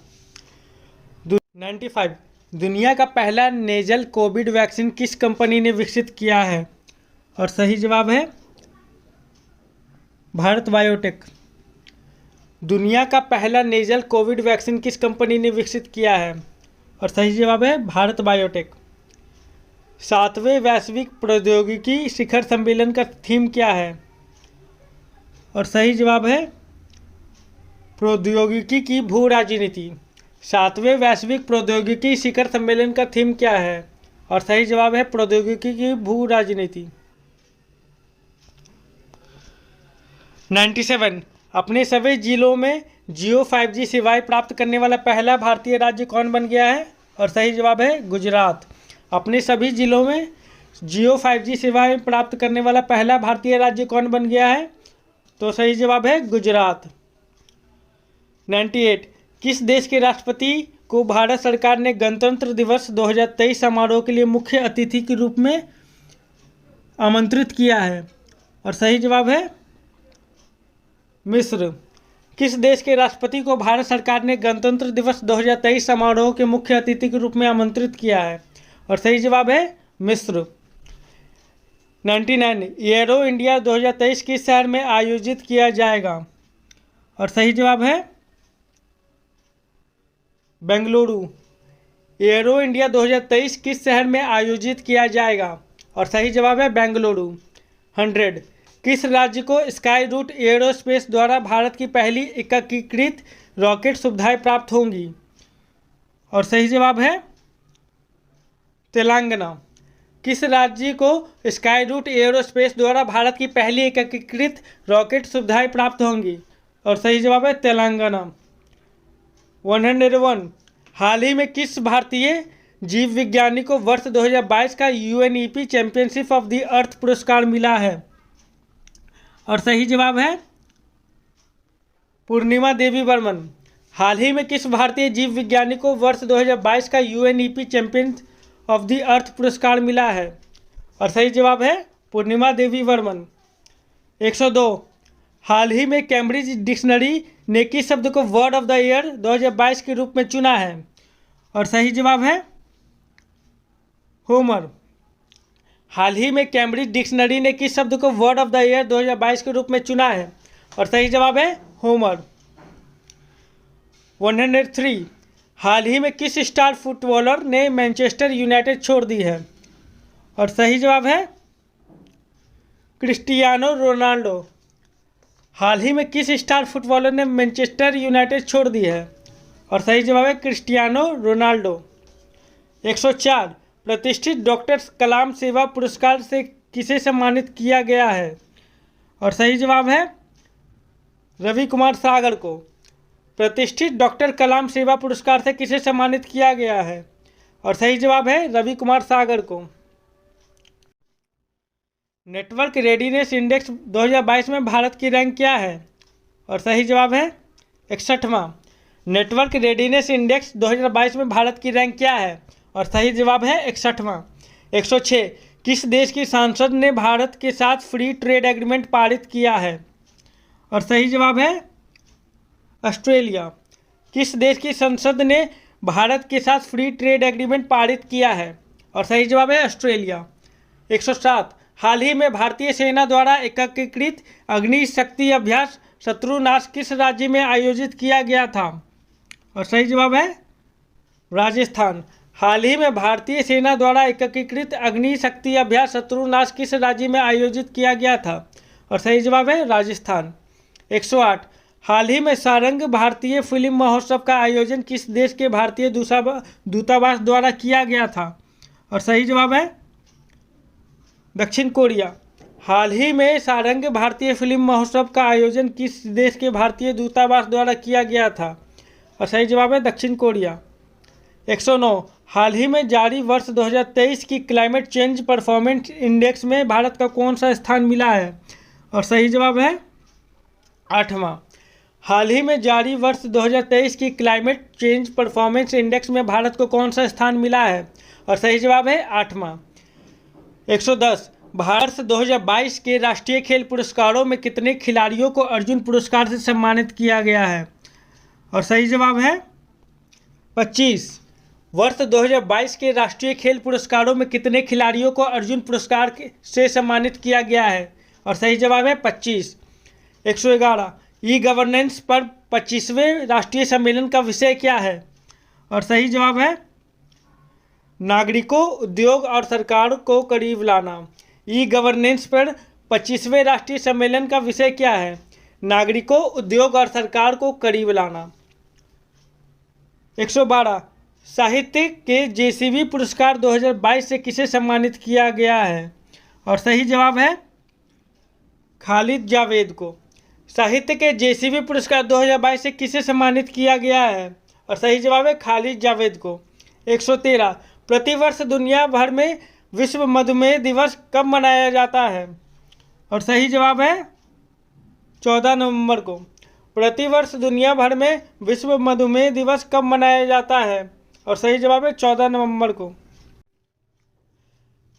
95 दुनिया का पहला नेजल कोविड वैक्सीन किस कंपनी ने विकसित किया है? और सही जवाब है भारत बायोटेक। दुनिया का पहला नेजल कोविड वैक्सीन किस कंपनी ने विकसित किया है? और सही जवाब है भारत बायोटेक। 7वें वैश्विक प्रौद्योगिकी शिखर सम्मेलन का थीम क्या है? और सही जवाब है प्रौद्योगिकी की भू राजनीति। 7वें वैश्विक प्रौद्योगिकी शिखर सम्मेलन का थीम क्या है? और सही जवाब है प्रौद्योगिकी की भू राजनीति। 97 अपने सभी जिलों में जियो 5G सेवाएं प्राप्त करने वाला पहला भारतीय राज्य कौन बन गया है? और सही जवाब है गुजरात। अपने सभी जिलों में जियो 5G सेवाएं प्राप्त करने वाला पहला भारतीय राज्य कौन बन गया है? तो सही जवाब है गुजरात। 98 किस देश के राष्ट्रपति को भारत सरकार ने गणतंत्र दिवस 2023 समारोह के लिए मुख्य अतिथि के रूप में आमंत्रित किया है? और सही जवाब है मिस्र। किस देश के राष्ट्रपति को भारत सरकार ने गणतंत्र दिवस 2023 समारोह के मुख्य अतिथि के रूप में आमंत्रित किया है? और सही जवाब है मिस्र। 99 एरो इंडिया 2023 किस शहर में आयोजित किया जाएगा? और सही जवाब है बेंगलुरु। एरो इंडिया 2023 किस शहर में आयोजित किया जाएगा? और सही जवाब है बेंगलुरु। 100 किस राज्य को स्काई रूट एयरोस्पेस द्वारा भारत की पहली एकीकृत रॉकेट सुविधाएं प्राप्त होंगी? और सही जवाब है तेलंगाना। किस राज्य को स्काई रूट एयरोस्पेस द्वारा भारत की पहली एकीकृत रॉकेट सुविधाएं प्राप्त होंगी? और सही जवाब है तेलंगाना। 101 हाल ही में किस भारतीय जीव विज्ञानी को वर्ष 2022 का UNEP championship of the earth पुरस्कार मिला है? और सही जवाब है पूर्णिमा देवी वर्मन। हाल ही में किस भारतीय जीव विज्ञानी को वर्ष 2022 का UNEP champion of the earth पुरस्कार मिला है? और सही जवाब है पूर्णिमा देवी वर्मन। 102। हाल ही में कैम्ब्रिज डिक्शनरी ने किस शब्द को वर्ड ऑफ द ईयर 2022 के रूप में चुना है? और सही जवाब है होमर। हाल ही में कैम्ब्रिज डिक्शनरी ने किस शब्द को वर्ड ऑफ द ईयर 2022 के रूप में चुना है? और सही जवाब है होमर। 103। हाल ही में किस स्टार फुटबॉलर ने मैनचेस्टर यूनाइटेड छोड़ दी है? और सही जवाब है क्रिस्टियानो रोनाल्डो। हाल ही में किस स्टार फुटबॉलर ने मैनचेस्टर यूनाइटेड छोड़ दी है? और सही जवाब है क्रिस्टियानो रोनाल्डो। 104। प्रतिष्ठित डॉक्टर कलाम सेवा पुरस्कार से किसे सम्मानित किया गया है? और सही जवाब है रवि कुमार सागर को। प्रतिष्ठित डॉक्टर कलाम सेवा पुरस्कार से किसे सम्मानित किया गया है? और सही जवाब है रवि कुमार सागर को। नेटवर्क रेडीनेस इंडेक्स 2022 में भारत की रैंक क्या है? और सही जवाब है 61वां। नेटवर्क रेडीनेस इंडेक्स 2022 में भारत की रैंक क्या है? और सही जवाब है 61वां। 106। किस देश की सांसद ने भारत के साथ फ्री ट्रेड एग्रीमेंट पारित किया है? और सही जवाब है ऑस्ट्रेलिया। किस देश की संसद ने भारत के साथ फ्री ट्रेड एग्रीमेंट पारित किया है? और सही जवाब है ऑस्ट्रेलिया। 107। हाल ही में भारतीय सेना द्वारा एकीकृत अग्नि शक्ति अभ्यास शत्रुनाश किस राज्य में आयोजित किया गया था? और सही जवाब है राजस्थान। हाल ही में भारतीय सेना द्वारा एकीकृत अग्नि शक्ति अभ्यास शत्रुनाश किस राज्य में आयोजित किया गया था? और सही जवाब है राजस्थान। 108। हाल ही में सारंग भारतीय फिल्म महोत्सव का आयोजन किस देश के भारतीय दूतावास द्वारा किया गया था? और सही जवाब है दक्षिण कोरिया। हाल ही में सारंग भारतीय फिल्म महोत्सव का आयोजन किस देश के भारतीय दूतावास द्वारा किया गया था? और सही जवाब है दक्षिण कोरिया। 109। हाल ही में जारी वर्ष 2023 की क्लाइमेट चेंज परफॉर्मेंस इंडेक्स में भारत का कौन सा स्थान मिला है? और सही जवाब है 8वां। हाल ही में जारी वर्ष 2023 की क्लाइमेट चेंज परफॉर्मेंस इंडेक्स में भारत को कौन सा स्थान मिला है? और सही जवाब है 8वां। 110। भारत 2022 के राष्ट्रीय खेल पुरस्कारों में कितने खिलाड़ियों को अर्जुन पुरस्कार से सम्मानित किया गया है? और सही जवाब है 25। वर्ष 2022 के राष्ट्रीय खेल पुरस्कारों में कितने खिलाड़ियों को अर्जुन पुरस्कार से सम्मानित किया गया है? और सही जवाब है 25। 111। ई गवर्नेंस पर 25वें राष्ट्रीय सम्मेलन का विषय क्या है? और सही जवाब है नागरिकों, उद्योग और सरकार को करीब लाना। ई गवर्नेंस पर 25वें राष्ट्रीय सम्मेलन का विषय क्या है? नागरिकों, उद्योग और सरकार को करीब लाना। 112। साहित्य के जेसीबी पुरस्कार 2022 से किसे सम्मानित किया गया है? और सही जवाब है खालिद जावेद को। साहित्य के जेसीबी पुरस्कार 2022 से किसे सम्मानित किया गया है? और सही जवाब है खालिद जावेद को। 113। प्रतिवर्ष दुनिया भर में विश्व मधुमेह दिवस कब मनाया जाता है? और सही जवाब है 14 नवंबर को। प्रतिवर्ष दुनिया भर में विश्व मधुमेह दिवस कब मनाया जाता है? और सही जवाब है 14 नवंबर को।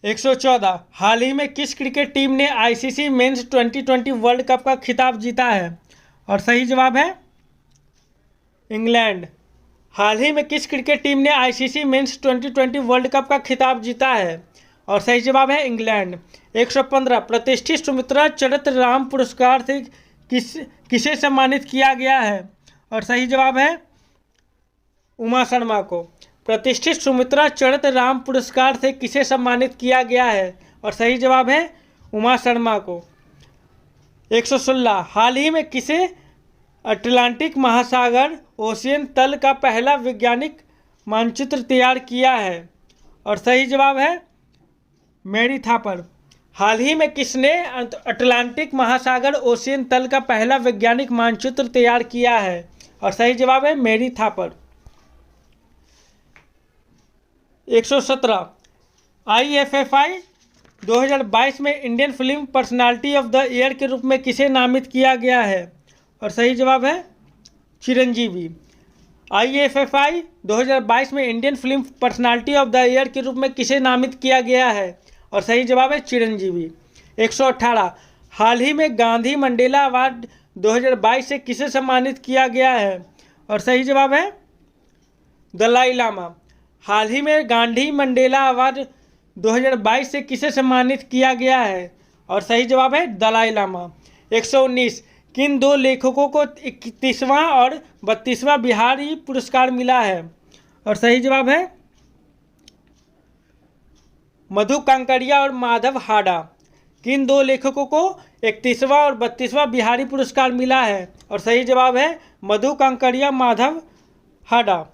114। हाल ही में किस क्रिकेट टीम ने आईसीसी मेंस 2020 वर्ल्ड कप का खिताब जीता है? और सही जवाब है इंग्लैंड। हाल ही में किस क्रिकेट टीम ने आईसीसी मेंस 2020 वर्ल्ड कप का खिताब जीता है? और सही जवाब है इंग्लैंड। 115। प्रतिष्ठित सुमित्रा चरितराम पुरस्कार से किसे सम्मानित किया गया है? और सही जवाब है उमा शर्मा को। प्रतिष्ठित सुमित्रा चरितराम पुरस्कार से किसे सम्मानित किया गया है? और सही जवाब है उमा शर्मा को। 116। हाल ही में किसे अटलांटिक महासागर ओशियन तल का पहला वैज्ञानिक मानचित्र तैयार किया है? और सही जवाब है मैरी थापर। हाल ही में किसने अटलांटिक महासागर ओशियन तल का पहला वैज्ञानिक मानचित्र तैयार किया है? और सही जवाब है मैरी थापर। 117। IFFI 2022 में Indian film personality of the year के रूप में किसे नामित किया गया है? और सही जवाब है चिरंजीवी। IFFI 2022 में Indian film personality of the year के रूप में किसे नामित किया गया है? और सही जवाब है चिरंजीवी। 118 हाल ही में गांधी मंडेला अवार्ड 2022 से किसे सम्मानित किया गया है? और सही जवाब है दलाई लामा। हाल ही में गांधी मंडेला अवार्ड 2022 से किसे सम्मानित किया गया है? और सही जवाब है दलाई लामा। 119 किन दो लेखकों को 31वां और 32वां बिहारी पुरस्कार मिला है? और सही जवाब है मधु कांकरिया और माधव हाडा। किन दो लेखकों को 31वां और 32वां बिहारी पुरस्कार मिला है? और सही जवाब है मधु कांकरिया, माधव हाडा।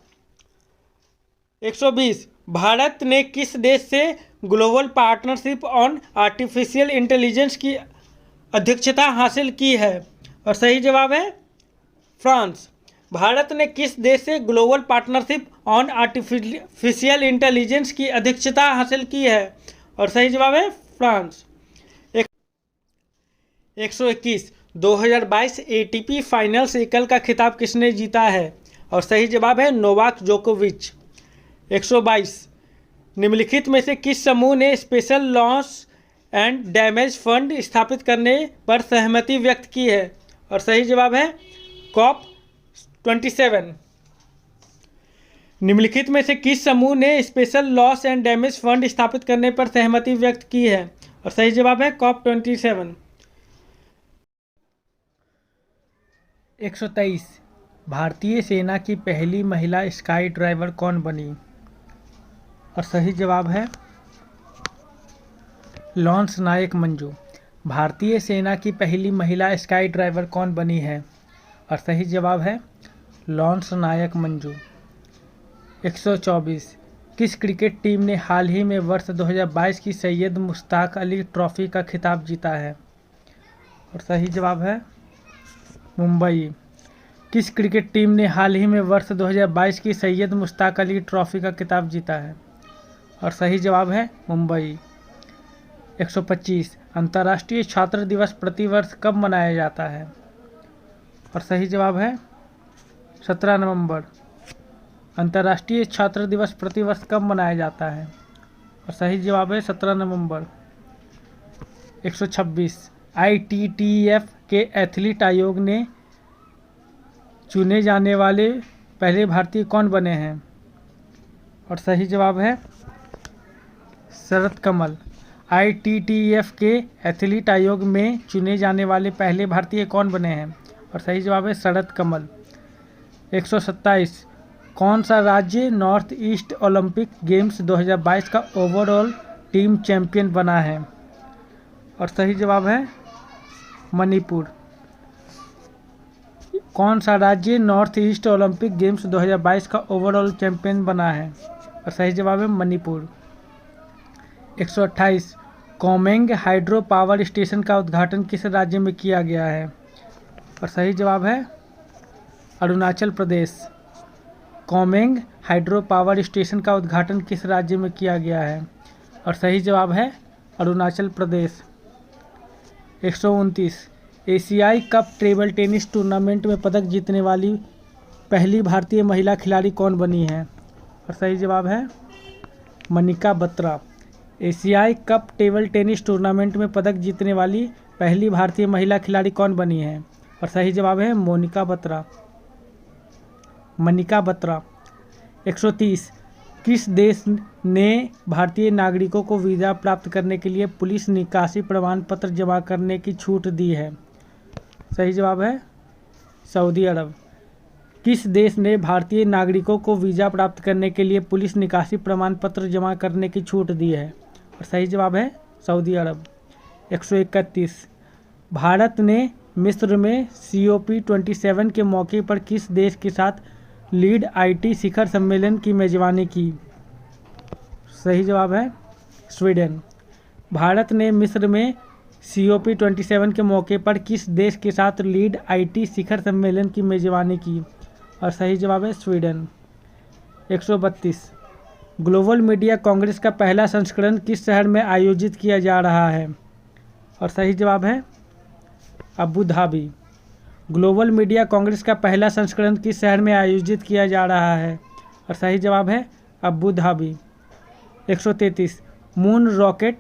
120 भारत ने किस देश से global partnership on artificial intelligence की अध्यक्षता हासिल की है? और सही जवाब है फ्रांस। भारत ने किस देश से global partnership on artificial intelligence की अध्यक्षता हासिल की है? और सही जवाब है फ्रांस। 121 2022 ATP फाइनल्स एकल का खिताब किसने जीता है? और सही जवाब है नोवाक जोकोविच। 122 निम्नलिखित में से किस समूह ने special loss and damage fund स्थापित करने पर सहमति व्यक्त की है? और सही जवाब है COP27। निम्नलिखित में से किस समूह ने special loss and damage fund स्थापित करने पर सहमति व्यक्त की है? और सही जवाब है COP27। 123 भारतीय सेना की पहली महिला स्काई ड्राइवर कौन बनी? और सही जवाब है लॉन्स नायक मंजू। भारतीय सेना की पहली महिला स्काई ड्राइवर कौन बनी है? और सही जवाब है लॉन्स नायक मंजू। 124 किस क्रिकेट टीम ने हाल ही में वर्ष 2022 की सैयद मुश्ताक अली ट्रॉफी का खिताब जीता है? और सही जवाब है मुंबई। किस क्रिकेट टीम ने हाल ही में वर्ष 2022 की सैयद मुश्ताक अली ट्रॉफी का खिताब जीता है? और सही जवाब है मुंबई। 125 अंतर्राष्ट्रीय छात्र दिवस प्रतिवर्ष कब मनाया जाता है? और सही जवाब है 17 नवंबर। अंतर्राष्ट्रीय छात्र दिवस प्रतिवर्ष कब मनाया जाता है? और सही जवाब है 17 नवंबर। 126 ITTF के एथलीट आयोग ने चुने जाने वाले पहले भारतीय कौन बने हैं? और सही जवाब है शरद कमल। ITTF के एथलीट आयोग में चुने जाने वाले पहले भारतीय कौन बने हैं? और सही जवाब है शरद कमल। 127 कौन सा राज्य नॉर्थ ईस्ट ओलंपिक गेम्स 2022 का ओवरऑल टीम चैंपियन बना है? और सही जवाब है मणिपुर। कौन सा राज्य नॉर्थ ईस्ट ओलंपिक गेम्स 2022 का ओवरऑल चैंपियन बना है? और सही जवाब है Manipur. 128 Kameng hydro power station का उद्घाटन किस राज्य में किया गया है? और सही जवाब है Arunachal Pradesh. Kameng hydro power station का उद्घाटन किस राज्य में किया गया है? और सही जवाब है अरुणाचल प्रदेश। 129 एशियाई कप टेबल टेनिस टूर्नामेंट में पदक जीतने वाली पहली भारतीय महिला खिलाड़ी कौन बनी है? और सही जवाब है मनिका बत्रा। एशियाई कप टेबल टेनिस टूर्नामेंट में पदक जीतने वाली पहली भारतीय महिला खिलाड़ी कौन बनी है? और सही जवाब है मनिका बत्रा। 130 किस देश ने भारतीय नागरिकों को वीज़ा प्राप्त करने के लिए पुलिस निकासी प्रमाण पत्र जमा करने की छूट दी है? सही जवाब है सऊदी अरब। किस देश ने भारतीय नागरिकों को वीज़ा प्राप्त करने के लिए पुलिस निकासी प्रमाण पत्र जमा करने की छूट दी है? और सही जवाब है सऊदी अरब। 131 भारत ने मिस्र में COP27 के मौके पर किस देश के साथ लीड IT शिखर सम्मेलन की मेजबानी की? सही जवाब है स्वीडन। भारत ने मिस्र में COP27 के मौके पर किस देश के साथ लीड IT शिखर सम्मेलन की मेजबानी की? और सही जवाब है स्वीडन। 132 ग्लोबल मीडिया कांग्रेस का पहला संस्करण किस शहर में आयोजित किया जा रहा है? और सही जवाब है Abu Dhabi. Global media Congress का पहला संस्करण किस शहर में आयोजित किया जा रहा है? और सही जवाब है Abu Dhabi. 133 moon rocket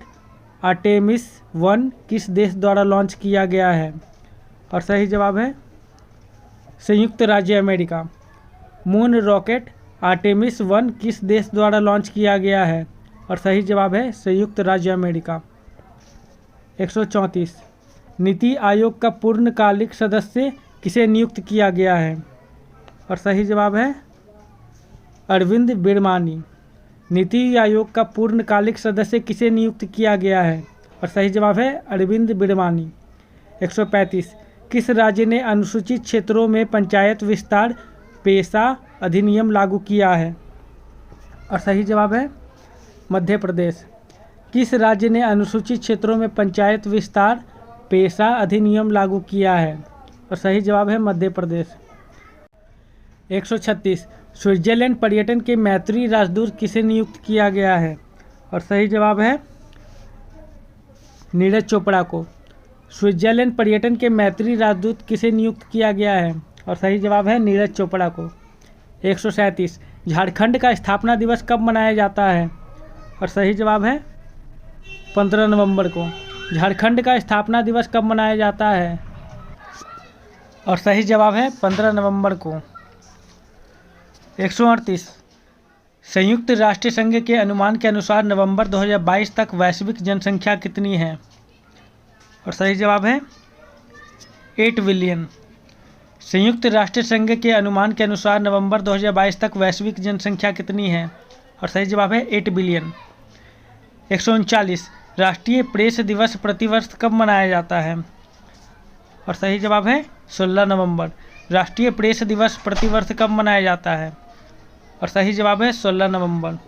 Artemis 1 किस देश द्वारा लॉन्च किया गया है? और सही जवाब है संयुक्त राज्य अमेरिका। मून रॉकेट आर्टेमिस 1 किस देश द्वारा लॉन्च किया गया है? और सही जवाब है संयुक्त राज्य अमेरिका। 134 नीति आयोग का पूर्णकालिक सदस्य किसे नियुक्त किया गया है? और सही जवाब है अरविंद बिरमानी। नीति आयोग का पूर्णकालिक सदस्य किसे नियुक्त किया गया है? और सही जवाब है अरविंद बिरमानी। 135 किस राज्य ने अनुसूचित क्षेत्रों में पंचायत विस्तार पेशा अधिनियम लागू किया है? और सही जवाब है मध्य प्रदेश। किस राज्य ने अनुसूचित क्षेत्रों में पंचायत विस्तार पेशा अधिनियम लागू किया है? और सही जवाब है मध्य प्रदेश। 136 स्विट्जरलैंड पर्यटन के मैत्री राजदूत किसे नियुक्त किया गया है? और सही जवाब है नीरज चोपड़ा को। स्विट्जरलैंड पर्यटन के मैत्री राजदूत किसे नियुक्त किया गया है? और सही जवाब है नीरज चोपड़ा को। 137 झारखंड का स्थापना दिवस कब मनाया जाता है? और सही जवाब है 15 नवंबर को। झारखंड का स्थापना दिवस कब मनाया जाता है? और सही जवाब है 15 नवंबर को। 138 संयुक्त राष्ट्र संघ के अनुमान के अनुसार नवंबर 2022 तक वैश्विक जनसंख्या कितनी है? और सही जवाब है 8 बिलियन। संयुक्त राष्ट्र संघ के अनुमान के अनुसार नवंबर 2022 तक वैश्विक जनसंख्या कितनी है? और सही जवाब है 8 बिलियन। 139 राष्ट्रीय प्रेस दिवस प्रतिवर्ष कब मनाया जाता है? और सही जवाब है 16 नवंबर। राष्ट्रीय प्रेस दिवस प्रतिवर्ष कब मनाया जाता है? और सही जवाब है 16 नवंबर।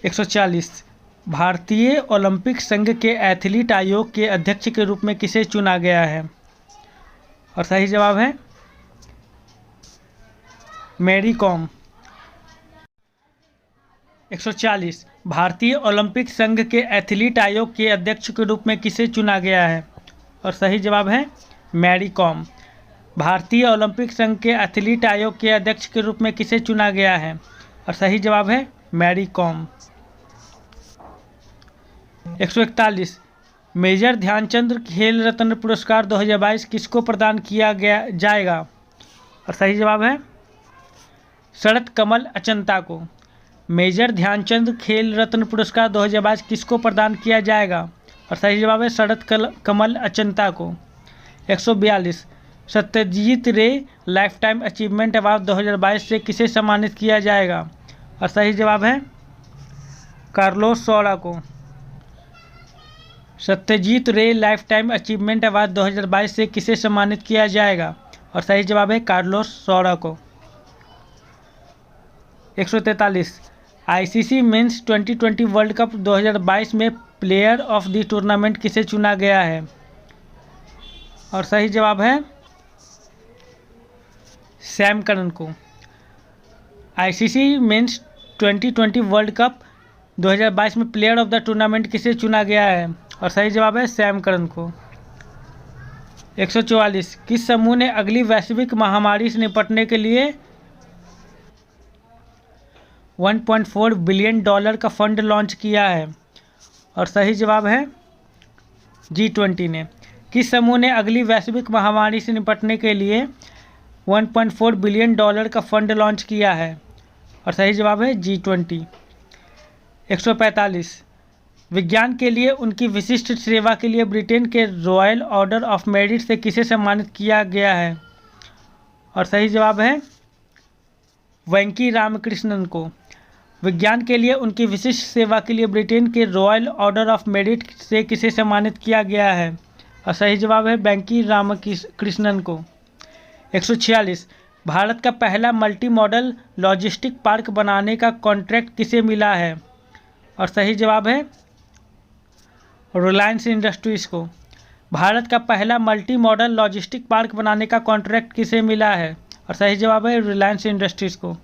140 भारतीय ओलंपिक संघ के एथलीट आयोग के अध्यक्ष के रूप में किसे चुना गया है? और सही जवाब है मैरी कॉम। 140 भारतीय ओलंपिक संघ के एथलीट आयोग के अध्यक्ष के रूप में किसे चुना गया है? और सही जवाब है मैरी कॉम। भारतीय ओलंपिक संघ के एथलीट आयोग के अध्यक्ष के रूप में किसे चुना गया है? और सही जवाब है मैरी कॉम। 141 मेजर ध्यानचंद खेल रत्न पुरस्कार 2022 किसको प्रदान किया जाएगा? और सही जवाब है शरद कमल अचंता को। मेजर ध्यानचंद खेल रत्न पुरस्कार 2022 किसको प्रदान किया जाएगा? और सही जवाब है शरद कमल अचंता को। 142 सत्यजीत रे लाइफ टाइम अचीवमेंट अवार्ड 2022 से किसे सम्मानित किया जाएगा? और सही जवाब है कार्लोस सौरा को। सत्यजीत रे लाइफ टाइम अचीवमेंट अवार्ड 2022 से किसे सम्मानित किया जाएगा? और सही जवाब है कार्लोस सौरा को। 143 ICC men's T20 world cup 2022 में प्लेयर ऑफ द टूर्नामेंट किसे चुना गया है? और सही जवाब है सैम करन को। ICC men's T20 world cup 2022 में प्लेयर ऑफ द टूर्नामेंट किसे चुना गया है? और सही जवाब है सैम करन को। 144 किस समूह ने अगली वैश्विक महामारी से निपटने के लिए $1.4 बिलियन का फंड लॉन्च किया है? और सही जवाब है G20 ने। किस समूह ने अगली वैश्विक महामारी से निपटने के लिए $1.4 बिलियन का फंड लॉन्च किया है? और सही जवाब है G20। 145 विज्ञान के लिए उनकी विशिष्ट सेवा के लिए ब्रिटेन के रॉयल ऑर्डर ऑफ मेरिट से किसे सम्मानित किया गया है? और सही जवाब है वेंकी रामकृष्णन को। विज्ञान के लिए उनकी विशिष्ट सेवा के लिए ब्रिटेन के रॉयल ऑर्डर ऑफ मेरिट से किसे सम्मानित किया गया है? और सही जवाब है वेंकी रामकृष्णन को। 146 भारत का पहला मल्टी मॉडल लॉजिस्टिक पार्क बनाने का कॉन्ट्रैक्ट किसे मिला है? और सही जवाब है रिलायंस इंडस्ट्रीज़ को। भारत का पहला मल्टी मॉडल लॉजिस्टिक पार्क बनाने का कॉन्ट्रैक्ट किसे मिला है? और सही जवाब है रिलायंस इंडस्ट्रीज़ को।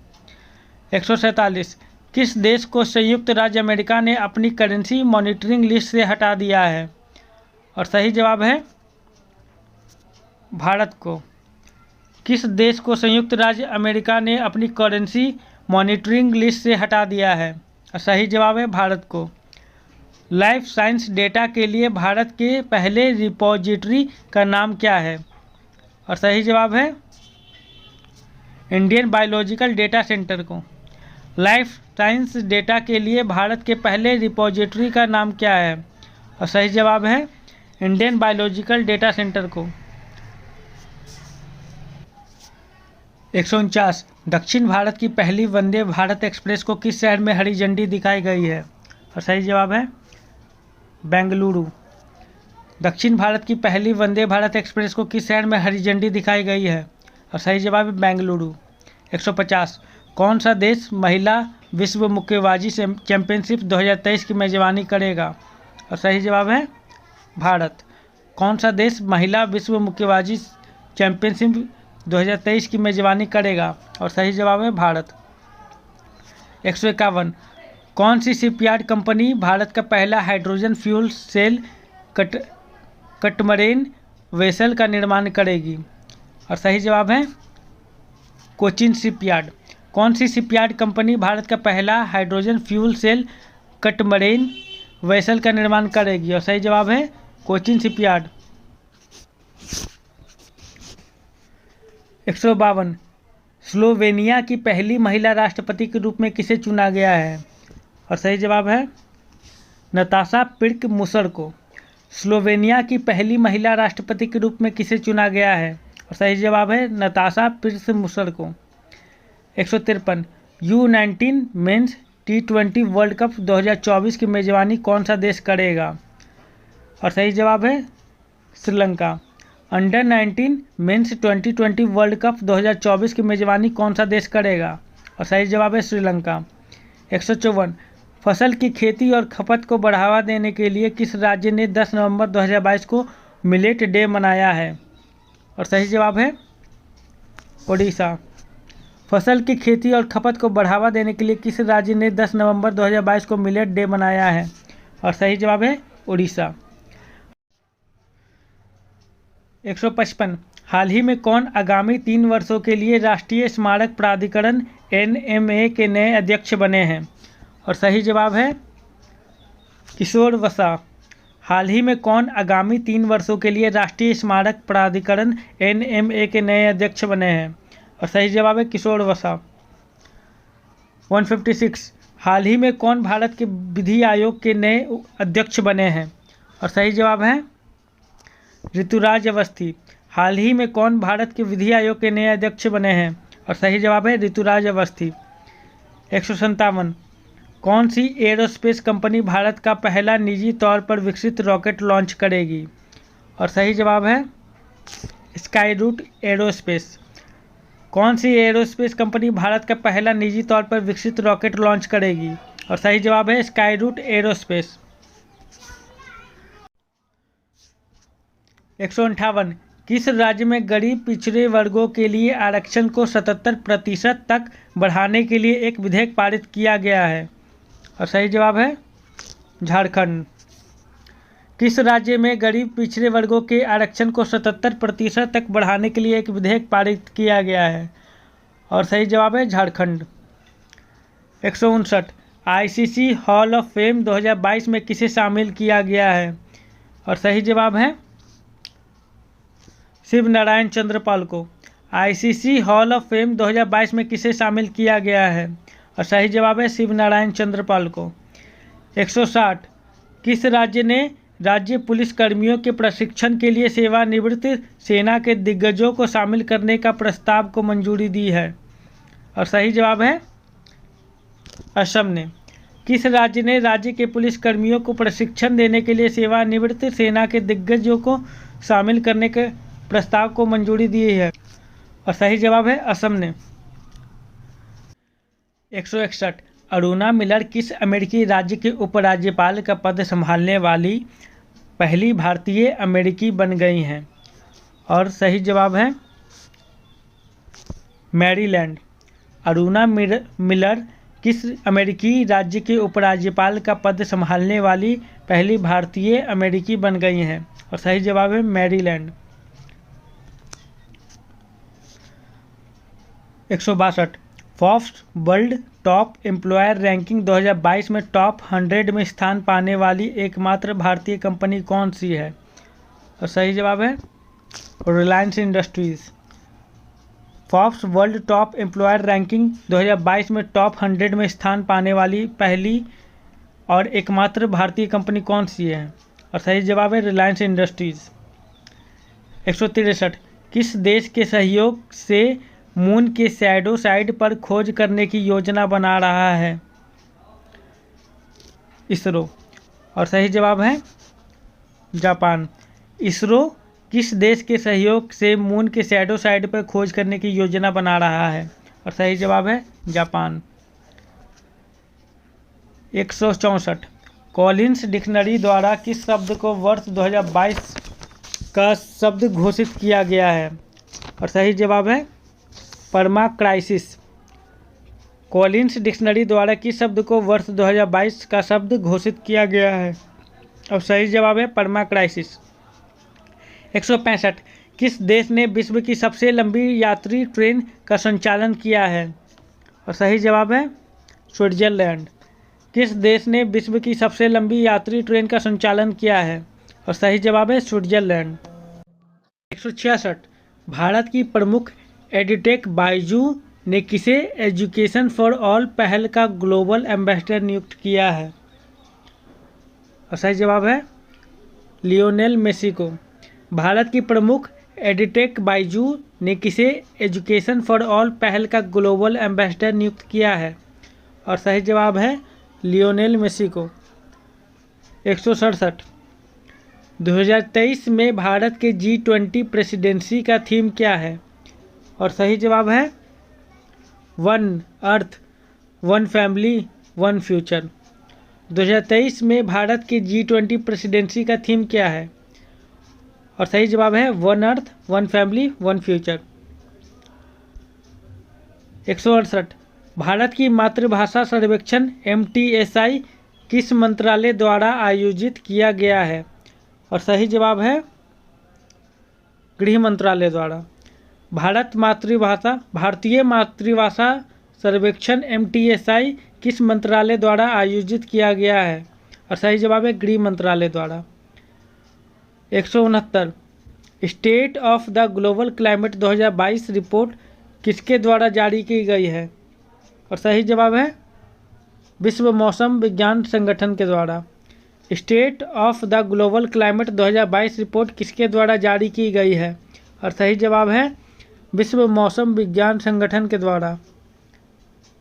147 किस देश को संयुक्त राज्य अमेरिका ने अपनी करेंसी मॉनिटरिंग लिस्ट से हटा दिया है? और सही जवाब है भारत को। किस देश को संयुक्त राज्य अमेरिका ने अपनी करेंसी मॉनिटरिंग लिस्ट से हटा दिया है? सही जवाब है भारत को। लाइफ साइंस डेटा के लिए भारत के पहले रिपोजिटरी का नाम क्या है? और सही जवाब है इंडियन बायोलॉजिकल डेटा सेंटर को। लाइफ साइंस डेटा के लिए भारत के पहले रिपोजिटरी का नाम क्या है? और सही जवाब है इंडियन बायोलॉजिकल डेटा सेंटर को। 149 दक्षिण भारत की पहली वंदे भारत एक्सप्रेस को किस शहर में हरी झंडी दिखाई गई है? और सही जवाब है बेंगलुरु। दक्षिण भारत की पहली वंदे भारत एक्सप्रेस को किस शहर में हरी झंडी दिखाई गई है? और सही जवाब है बेंगलुरु। 150 कौन सा देश महिला विश्व मुक्केबाजी चैंपियनशिप 2023 की मेजबानी करेगा? और सही जवाब है भारत। कौन सा देश महिला विश्व मुक्केबाजी चैंपियनशिप 2023 की मेजबानी करेगा? और सही जवाब है भारत। 151 कौन सी शिपयार्ड कंपनी भारत का पहला हाइड्रोजन फ्यूल सेल कटमरेन वेसल का निर्माण करेगी? और सही जवाब है कोचिन शिपयार्ड। कौन सी शिपयार्ड कंपनी भारत का पहला हाइड्रोजन फ्यूल सेल कटमरेन वेसल का निर्माण करेगी? और सही जवाब है कोचिन शिपयार्ड। 152 स्लोवेनिया की पहली महिला राष्ट्रपति के रूप में किसे चुना गया है? और सही जवाब है नताशा पिर्क मुसर को। स्लोवेनिया की पहली महिला राष्ट्रपति के रूप में किसे चुना गया है? और सही जवाब है नताशा पिर्क मुसर को। 153 U19 mains T20 world cup 2024 की मेजबानी कौन सा देश करेगा? और सही जवाब है Sri Lanka. Under 19 men's 2020 world cup 2024 की मेजबानी कौन सा देश करेगा? और सही जवाब है श्रीलंका। 154 फसल की खेती और खपत को बढ़ावा देने के लिए किस राज्य ने 10 नवंबर 2022 को मिलेट डे मनाया है? और सही जवाब है ओडिशा। फसल की खेती और खपत को बढ़ावा देने के लिए किस राज्य ने 10 नवंबर 2022 को मिलेट डे मनाया है? और सही जवाब है उड़ीसा। 155 हाल ही में कौन आगामी 3 वर्षों के लिए राष्ट्रीय स्मारक प्राधिकरण NMA के नए अध्यक्ष बने हैं? और सही जवाब है किशोर वसा। हाल ही में कौन आगामी 3 वर्षों के लिए राष्ट्रीय स्मारक प्राधिकरण NMA के नए अध्यक्ष बने हैं? और सही जवाब है किशोर वसा। 156 हाल ही में कौन भारत के विधि आयोग के नए अध्यक्ष बने हैं? और सही जवाब है ऋतुराज अवस्थी। हाल ही में कौन भारत के विधि आयोग के नए अध्यक्ष बने हैं? और सही जवाब है ऋतुराज अवस्थी। 157 कौन सी एरोस्पेस कंपनी भारत का पहला निजी तौर पर विकसित रॉकेट लॉन्च करेगी? और सही जवाब है स्काई रूट एरोस्पेस। कौन सी एरोस्पेस कंपनी भारत का पहला निजी तौर पर विकसित रॉकेट लॉन्च करेगी? और सही जवाब है स्काई रूट एरोस्पेस। 158 किस राज्य में गरीब पिछड़े वर्गों के लिए आरक्षण को 77% तक बढ़ाने के लिए एक विधेयक पारित किया गया है? और सही जवाब है झारखंड। किस राज्य में गरीब पिछड़े वर्गों के आरक्षण को 77% तक बढ़ाने के लिए एक विधेयक पारित किया गया है? और सही जवाब है Jharkhand. 159 ICC hall of fame 2022 में किसे शामिल किया गया है? और सही जवाब है शिव नारायण चंद्रपाल को। ICC हॉल ऑफ फेम 2022 में किसे शामिल किया गया है? और सही जवाब है शिव नारायण चंद्रपाल को। 160 किस राज्य ने राज्य पुलिस कर्मियों के प्रशिक्षण के लिए सेवानिवृत्त सेना के दिग्गजों को शामिल करने का प्रस्ताव को मंजूरी दी है? और सही जवाब है असम ने। किस राज्य ने राज्य के पुलिस कर्मियों को प्रशिक्षण देने के लिए सेवानिवृत्त सेना के दिग्गजों को शामिल करने के प्रस्ताव को मंजूरी दी है? और सही जवाब है असम ने। 161 अरुणा मिलर किस अमेरिकी राज्य के उपराज्यपाल का पद संभालने वाली पहली भारतीय अमेरिकी बन गई हैं? और सही जवाब है मैरीलैंड। अरुणा मिलर किस अमेरिकी राज्य के उपराज्यपाल का पद संभालने वाली पहली भारतीय अमेरिकी बन गई हैं? और सही जवाब है Maryland. 162 Forbes world top employer ranking 2022 में टॉप 100 में स्थान पाने वाली एकमात्र भारतीय कंपनी कौन सी है? और सही जवाब है Reliance industries. Forbes world top employer ranking 2022 में टॉप 100 में स्थान पाने वाली पहली और एकमात्र भारतीय कंपनी कौन सी है? और सही जवाब है रिलायंस इंडस्ट्रीज। 163 किस देश के सहयोग से मून के शैडो साइड पर खोज करने की योजना बना रहा है? इसरो। और सही जवाब है जापान। इसरो किस देश के सहयोग से मून के शैडो साइड पर खोज करने की योजना बना रहा है? और सही जवाब है जापान। 164 कॉलिन्स डिक्शनरी द्वारा किस शब्द को वर्ष 2022 का शब्द घोषित किया गया है? और सही जवाब है परमा क्राइसिस। कॉलिन्स डिक्शनरी द्वारा किस शब्द को वर्ष 2022 का शब्द घोषित किया गया है? और सही जवाब है परमा क्राइसिस। 165 किस देश ने विश्व की सबसे लंबी यात्री ट्रेन का संचालन किया है? और सही जवाब है स्विट्जरलैंड। किस देश ने विश्व की सबसे लंबी यात्री ट्रेन का संचालन किया है? और सही जवाब है स्विट्जरलैंड। 166 भारत की प्रमुख एडुटेक बायजू ने किसे एजुकेशन फॉर ऑल पहल का ग्लोबल एम्बेसडर नियुक्त किया है? और सही जवाब है लियोनेल मेसी को। भारत की प्रमुख एडुटेक बायजू ने किसे एजुकेशन फॉर ऑल पहल का ग्लोबल एम्बेसडर नियुक्त किया है? और सही जवाब है लियोनेल मेसी को। 167 2023 में भारत के G20 प्रेसिडेंसी का थीम क्या है? और सही जवाब है one earth one family one future. 2023 में भारत की G20 प्रेसिडेंसी का थीम क्या है? और सही जवाब है one earth one family one future. 168 Bharat की मातृभाषा सर्वेक्षण MTSI किस मंत्रालय द्वारा आयोजित किया गया है? और सही जवाब है गृह मंत्रालय द्वारा। भारतीय मातृभाषा सर्वेक्षण MTSI किस मंत्रालय द्वारा आयोजित किया गया है? और सही जवाब है गृह मंत्रालय द्वारा। 169 state of the global climate 2022 report किसके द्वारा जारी की गई है? और सही जवाब है विश्व मौसम विज्ञान संगठन के द्वारा। State of the global climate 2022 report किसके द्वारा जारी की गई है? और सही जवाब है विश्व मौसम विज्ञान संगठन के द्वारा।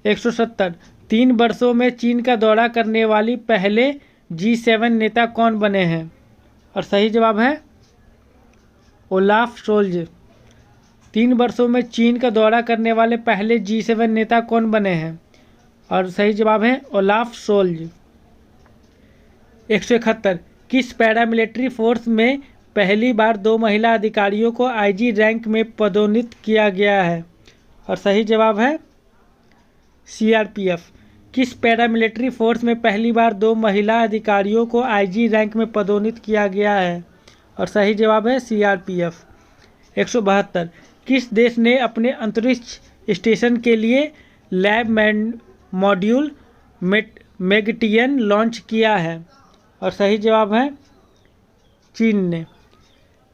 170 3 वर्षों में चीन का दौरा करने वाली पहले G7 नेता कौन बने हैं? और सही जवाब है ओलाफ शोल्ज। 3 वर्षों में चीन का दौरा करने वाले पहले G7 नेता कौन बने हैं? और सही जवाब है ओलाफ शोल्ज। 171 किस पैरामिलिट्री फोर्स में पहली बार 2 महिला अधिकारियों को IG रैंक में पदोन्नत किया गया है? और सही जवाब है CRPF। किस पैरामिलिट्री फोर्स में पहली बार 2 महिला अधिकारियों को IG रैंक में पदोन्नत किया गया है? और सही जवाब है CRPF। 172 किस देश ने अपने अंतरिक्ष स्टेशन के लिए लैब मॉड्यूल मेगटियन लॉन्च किया है? और सही जवाब है चीन ने।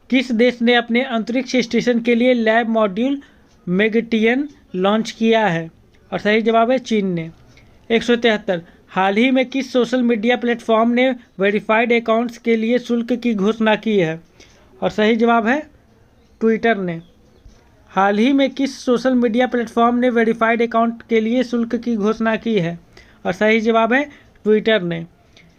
किस देश ने अपने अंतरिक्ष स्टेशन के लिए लैब मॉड्यूल मेगटियन लॉन्च किया है? और सही जवाब है चीन ने। 173 हाल ही में किस सोशल मीडिया प्लेटफॉर्म ने वेरीफाइड अकाउंट्स के लिए शुल्क की घोषणा की है? और सही जवाब है ट्विटर ने। हाल ही में किस सोशल मीडिया प्लेटफॉर्म ने वेरीफाइड अकाउंट के लिए शुल्क की घोषणा की है? और सही जवाब है ट्विटर ने।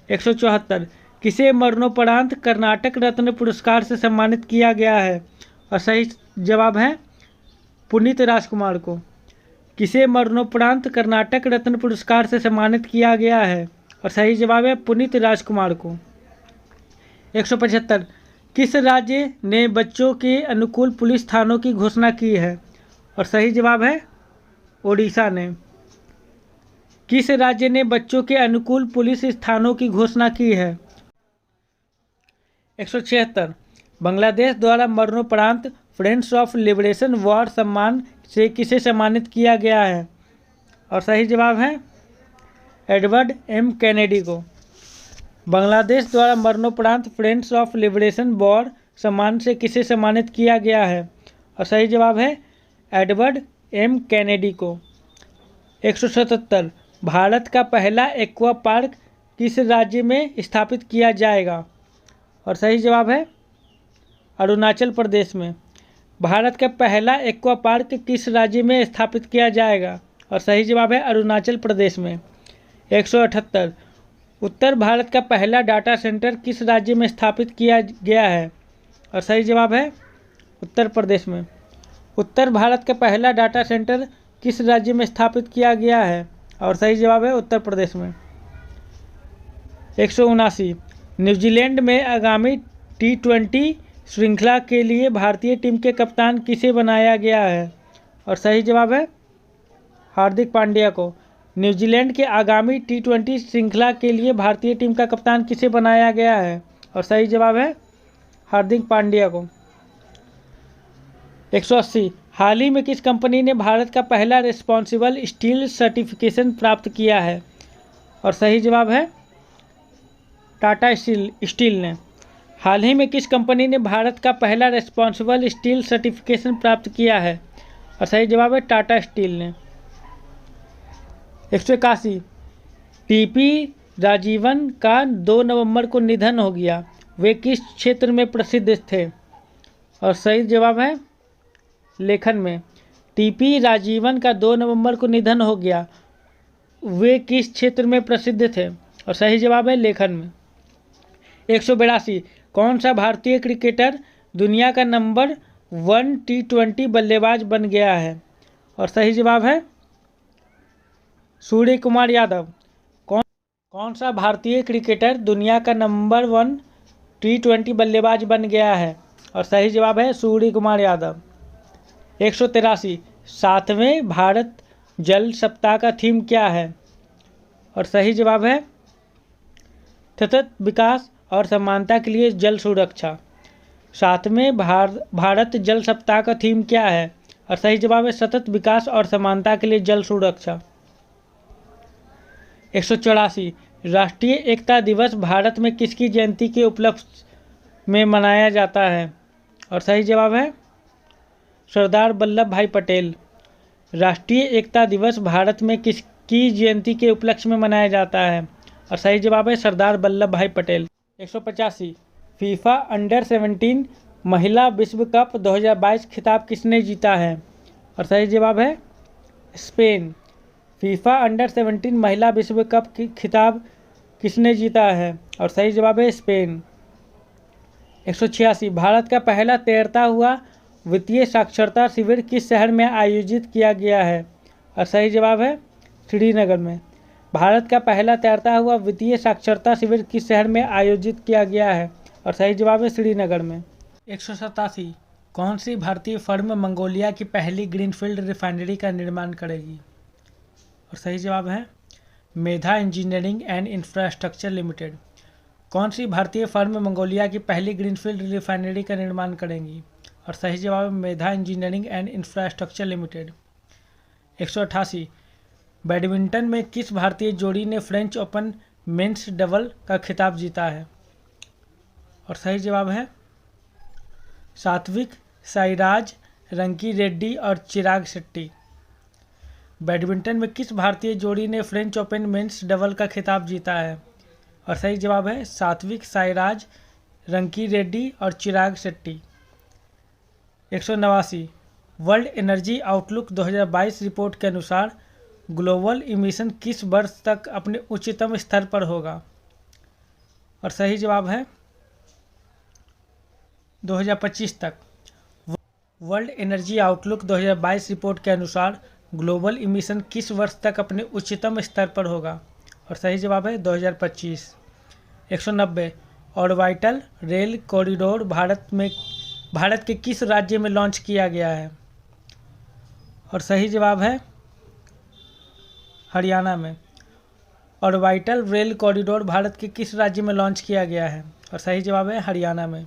174 किसे मरणोपरांत कर्नाटक रत्न पुरस्कार से सम्मानित किया गया है? और सही जवाब है पुनीत राजकुमार को। किसे मरणोपरांत कर्नाटक रत्न पुरस्कार से सम्मानित किया गया है? और सही जवाब है पुनीत राजकुमार को। 175 किस राज्य ने बच्चों के अनुकूल पुलिस थानों की घोषणा की है? और सही जवाब है ओडिशा ने। किस राज्य ने बच्चों के अनुकूल पुलिस थानों की घोषणा की है? 176 बांग्लादेश द्वारा मरणोपरांत फ्रेंड्स ऑफ लिबरेशन वॉर सम्मान से किसे सम्मानित किया गया है? और सही जवाब है एडवर्ड एम कैनेडी को। बांग्लादेश द्वारा मरणोपरांत फ्रेंड्स ऑफ लिबरेशन वॉर सम्मान से किसे सम्मानित किया गया है? और सही जवाब है एडवर्ड एम कैनेडी को। 177 भारत का पहला एक्वा पार्क किस राज्य में स्थापित किया जाएगा? और सही जवाब है अरुणाचल प्रदेश में। भारत का पहला एक्वा पार्क किस राज्य में स्थापित किया जाएगा? और सही जवाब है अरुणाचल प्रदेश में। 178 उत्तर भारत का पहला डाटा सेंटर किस राज्य में स्थापित किया गया है? और सही जवाब है उत्तर प्रदेश में। उत्तर भारत का पहला डाटा सेंटर किस राज्य में स्थापित किया गया है? और सही जवाब है उत्तर प्रदेश में। 179 न्यूजीलैंड में आगामी T20 श्रृंखला के लिए भारतीय टीम के कप्तान किसे बनाया गया है? और सही जवाब है हार्दिक पांड्या को। न्यूजीलैंड के आगामी T20 श्रृंखला के लिए भारतीय टीम का कप्तान किसे बनाया गया है? और सही जवाब है हार्दिक पांड्या को। 180 हाल ही में किस कंपनी ने भारत का पहला रिस्पॉन्सिबल स्टील सर्टिफिकेशन प्राप्त किया है? और सही जवाब है टाटा स्टील ने। हाल ही में किस कंपनी ने भारत का पहला रिस्पॉन्सिबल स्टील सर्टिफिकेशन प्राप्त किया है? और सही जवाब है टाटा स्टील ने। 181 टीपी राजीवन का 2 नवंबर को निधन हो गया, वे किस क्षेत्र में प्रसिद्ध थे? और सही जवाब है लेखन में। टीपी राजीवन का 2 नवंबर को निधन हो गया, वे किस क्षेत्र में प्रसिद्ध थे? और सही जवाब है लेखन में। 182 कौन सा भारतीय क्रिकेटर दुनिया का नंबर 1 T20 बल्लेबाज बन गया है? और सही जवाब है सूर्य कुमार यादव। कौन सा भारतीय क्रिकेटर दुनिया का नंबर 1 T20 बल्लेबाज बन गया है? और सही जवाब है सूर्य कुमार यादव। 183 7वें भारत जल सप्ताह का थीम क्या है? और सही जवाब है सतत विकास और समानता के लिए जल सुरक्षा। 7वें भारत जल सप्ताह का थीम क्या है? और सही जवाब है सतत विकास और समानता के लिए जल सुरक्षा। 184 राष्ट्रीय एकता दिवस भारत में किसकी जयंती के उपलक्ष्य में मनाया जाता है? और सही जवाब है सरदार वल्लभ भाई पटेल। राष्ट्रीय एकता दिवस भारत में किसकी जयंती के उपलक्ष्य में मनाया जाता है? और सही जवाब है सरदार वल्लभ भाई पटेल। 185 फीफा अंडर 17 महिला विश्व कप 2022 खिताब किसने जीता है? और सही जवाब है स्पेन। फीफा अंडर 17 महिला विश्व कप की खिताब किसने जीता है? और सही जवाब है स्पेन। 186 भारत का पहला तैरता हुआ वित्तीय साक्षरता शिविर किस शहर में आयोजित किया गया है? और सही जवाब है श्रीनगर में। भारत का पहला तैरता हुआ वित्तीय साक्षरता शिविर किस शहर में आयोजित किया गया है? और सही जवाब है श्रीनगर में। 187 कौन सी भारतीय फर्म मंगोलिया की पहली ग्रीनफील्ड रिफाइनरी का निर्माण करेगी? और सही जवाब है Medha engineering and infrastructure limited. कौन सी भारतीय फर्म मंगोलिया की पहली ग्रीनफील्ड रिफाइनरी का निर्माण करेंगी? और सही जवाब है Medha engineering and infrastructure limited. 188 badminton में किस भारतीय जोड़ी ने फ्रेंच ओपन मेंस डबल का खिताब जीता है? और सही जवाब है सात्विक साईराज रंकी रेड्डी और चिराग शेट्टी। बैडमिंटन में किस भारतीय जोड़ी ने फ्रेंच ओपन मेंस डबल का खिताब जीता है? और सही जवाब है सात्विक साईराज रंकी रेड्डी और Chirag Shetty. 189 world energy outlook 2022 report के अनुसार ग्लोबल इमिशन किस वर्ष तक अपने उच्चतम स्तर पर होगा? और सही जवाब है 2025 तक। वर्ल्ड एनर्जी आउटलुक 2022 रिपोर्ट के अनुसार ग्लोबल इमिशन किस वर्ष तक अपने उच्चतम स्तर पर होगा? और सही जवाब है 2025। 190 ऑर्बिटल रेल कॉरिडोर भारत के किस राज्य में लॉन्च किया गया है? और सही जवाब है हरियाणा में। ऑर्बिटल रेल कॉरिडोर भारत के किस राज्य में लॉन्च किया गया है? और सही जवाब है हरियाणा में।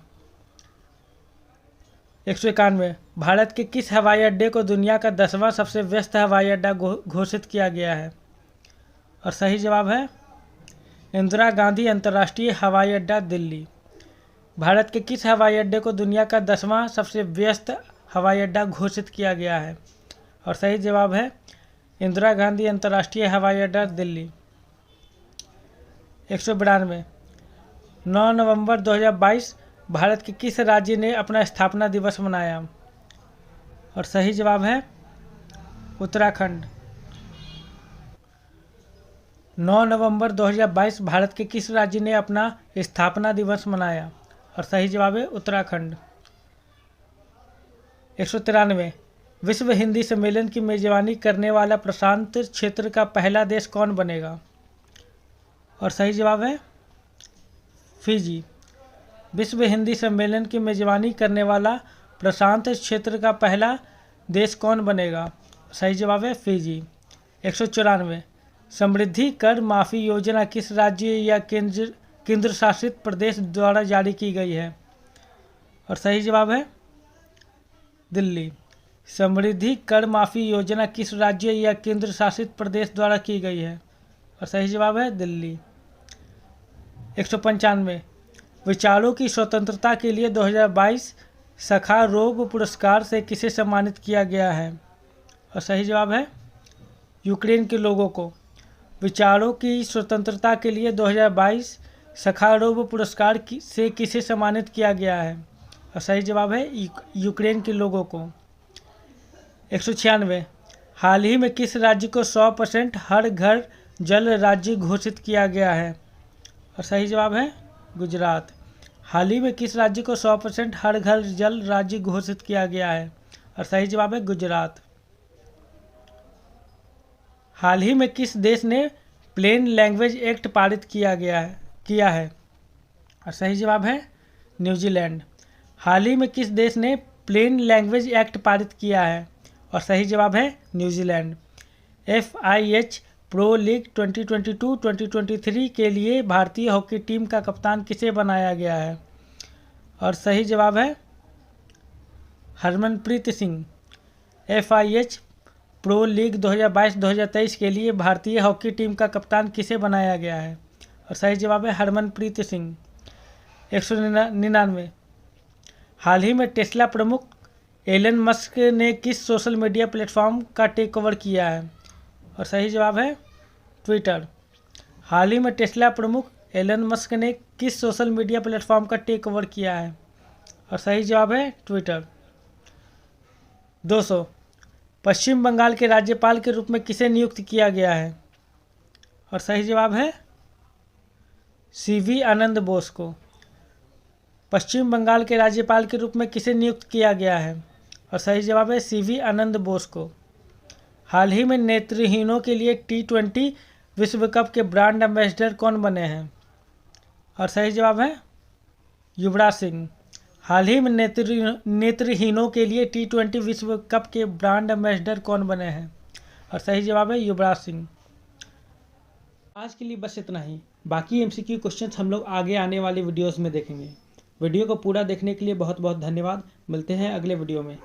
191 भारत के किस हवाई अड्डे को दुनिया का 10वां सबसे व्यस्त हवाई अड्डा घोषित किया गया है? और सही जवाब है इंदिरा गांधी अंतर्राष्ट्रीय हवाई अड्डा दिल्ली। भारत के किस हवाई अड्डे को दुनिया का 10वां सबसे व्यस्त हवाई अड्डा घोषित किया गया है? और सही जवाब है इंदिरा गांधी अंतर्राष्ट्रीय हवाई अड्डा दिल्ली। 192 9 नवंबर 2022 भारत के किस राज्य ने अपना स्थापना दिवस मनाया? और सही जवाब है उत्तराखंड। 9 नवंबर 2022 भारत के किस राज्य ने अपना स्थापना दिवस मनाया? और सही जवाब है उत्तराखंड। 193 विश्व हिंदी सम्मेलन की मेजबानी करने वाला प्रशांत क्षेत्र का पहला देश कौन बनेगा? और सही जवाब है फिजी। विश्व हिंदी सम्मेलन की मेजबानी करने वाला प्रशांत क्षेत्र का पहला देश कौन बनेगा? सही जवाब है फिजी। 194 समृद्धि कर माफ़ी योजना किस राज्य या केंद्र शासित प्रदेश द्वारा जारी की गई है? और सही जवाब है दिल्ली। समृद्धि कर माफ़ी योजना किस राज्य या केंद्र शासित प्रदेश द्वारा की गई है? और सही जवाब है दिल्ली। 195 विचारों की स्वतंत्रता के लिए 2022 सखारोव पुरस्कार से किसे सम्मानित किया गया है? और सही जवाब है यूक्रेन के लोगों को। विचारों की स्वतंत्रता के लिए 2022 सखारोव पुरस्कार से किसे सम्मानित किया गया है? और सही जवाब है यूक्रेन के लोगों को। 196 हाल ही में किस राज्य को 100% हर घर जल राज्य घोषित किया गया है? और सही जवाब है गुजरात। हाल ही में किस राज्य को 100% हर घर जल राज्य घोषित किया गया है? और सही जवाब है गुजरात। हाल ही में किस देश ने प्लेन लैंग्वेज एक्ट पारित किया है? और सही जवाब है न्यूजीलैंड। हाल ही में किस देश ने प्लेन लैंग्वेज एक्ट पारित किया है? और सही जवाब है न्यूजीलैंड। FIH प्रो लीग 2022-2023 के लिए भारतीय हॉकी टीम का कप्तान किसे बनाया गया है? और सही जवाब है Harmanpreet Singh. FIH pro league 2022-2023 के लिए भारतीय हॉकी टीम का कप्तान किसे बनाया गया है? और सही जवाब है हरमनप्रीत सिंह। 199 हाल ही में टेस्ला प्रमुख एलन मस्क ने किस सोशल मीडिया प्लेटफॉर्म का टेक ओवर किया है? और सही जवाब है ट्विटर। हाल ही में टेस्ला प्रमुख एलन मस्क ने किस सोशल मीडिया प्लेटफॉर्म का टेक ओवर किया है? और सही जवाब है ट्विटर। 200 पश्चिम बंगाल के राज्यपाल के रूप में किसे नियुक्त किया गया है? और सही जवाब है CV आनंद बोस को। पश्चिम बंगाल के राज्यपाल के रूप में किसे नियुक्त किया गया है? और सही जवाब है CV आनंद बोस को। हाल ही में नेत्रहीनों के लिए T20 विश्व कप के ब्रांड एम्बेसडर कौन बने हैं? और सही जवाब है युवराज सिंह। हाल ही में नेत्रहीनों के लिए T20 विश्व कप के ब्रांड एम्बेसडर कौन बने हैं? और सही जवाब है युवराज सिंह। आज के लिए बस इतना ही। बाकी MCQ क्वेश्चंस हम लोग आगे आने वाली वीडियोस में देखेंगे। वीडियो को पूरा देखने के लिए बहुत बहुत धन्यवाद। मिलते हैं अगले वीडियो में।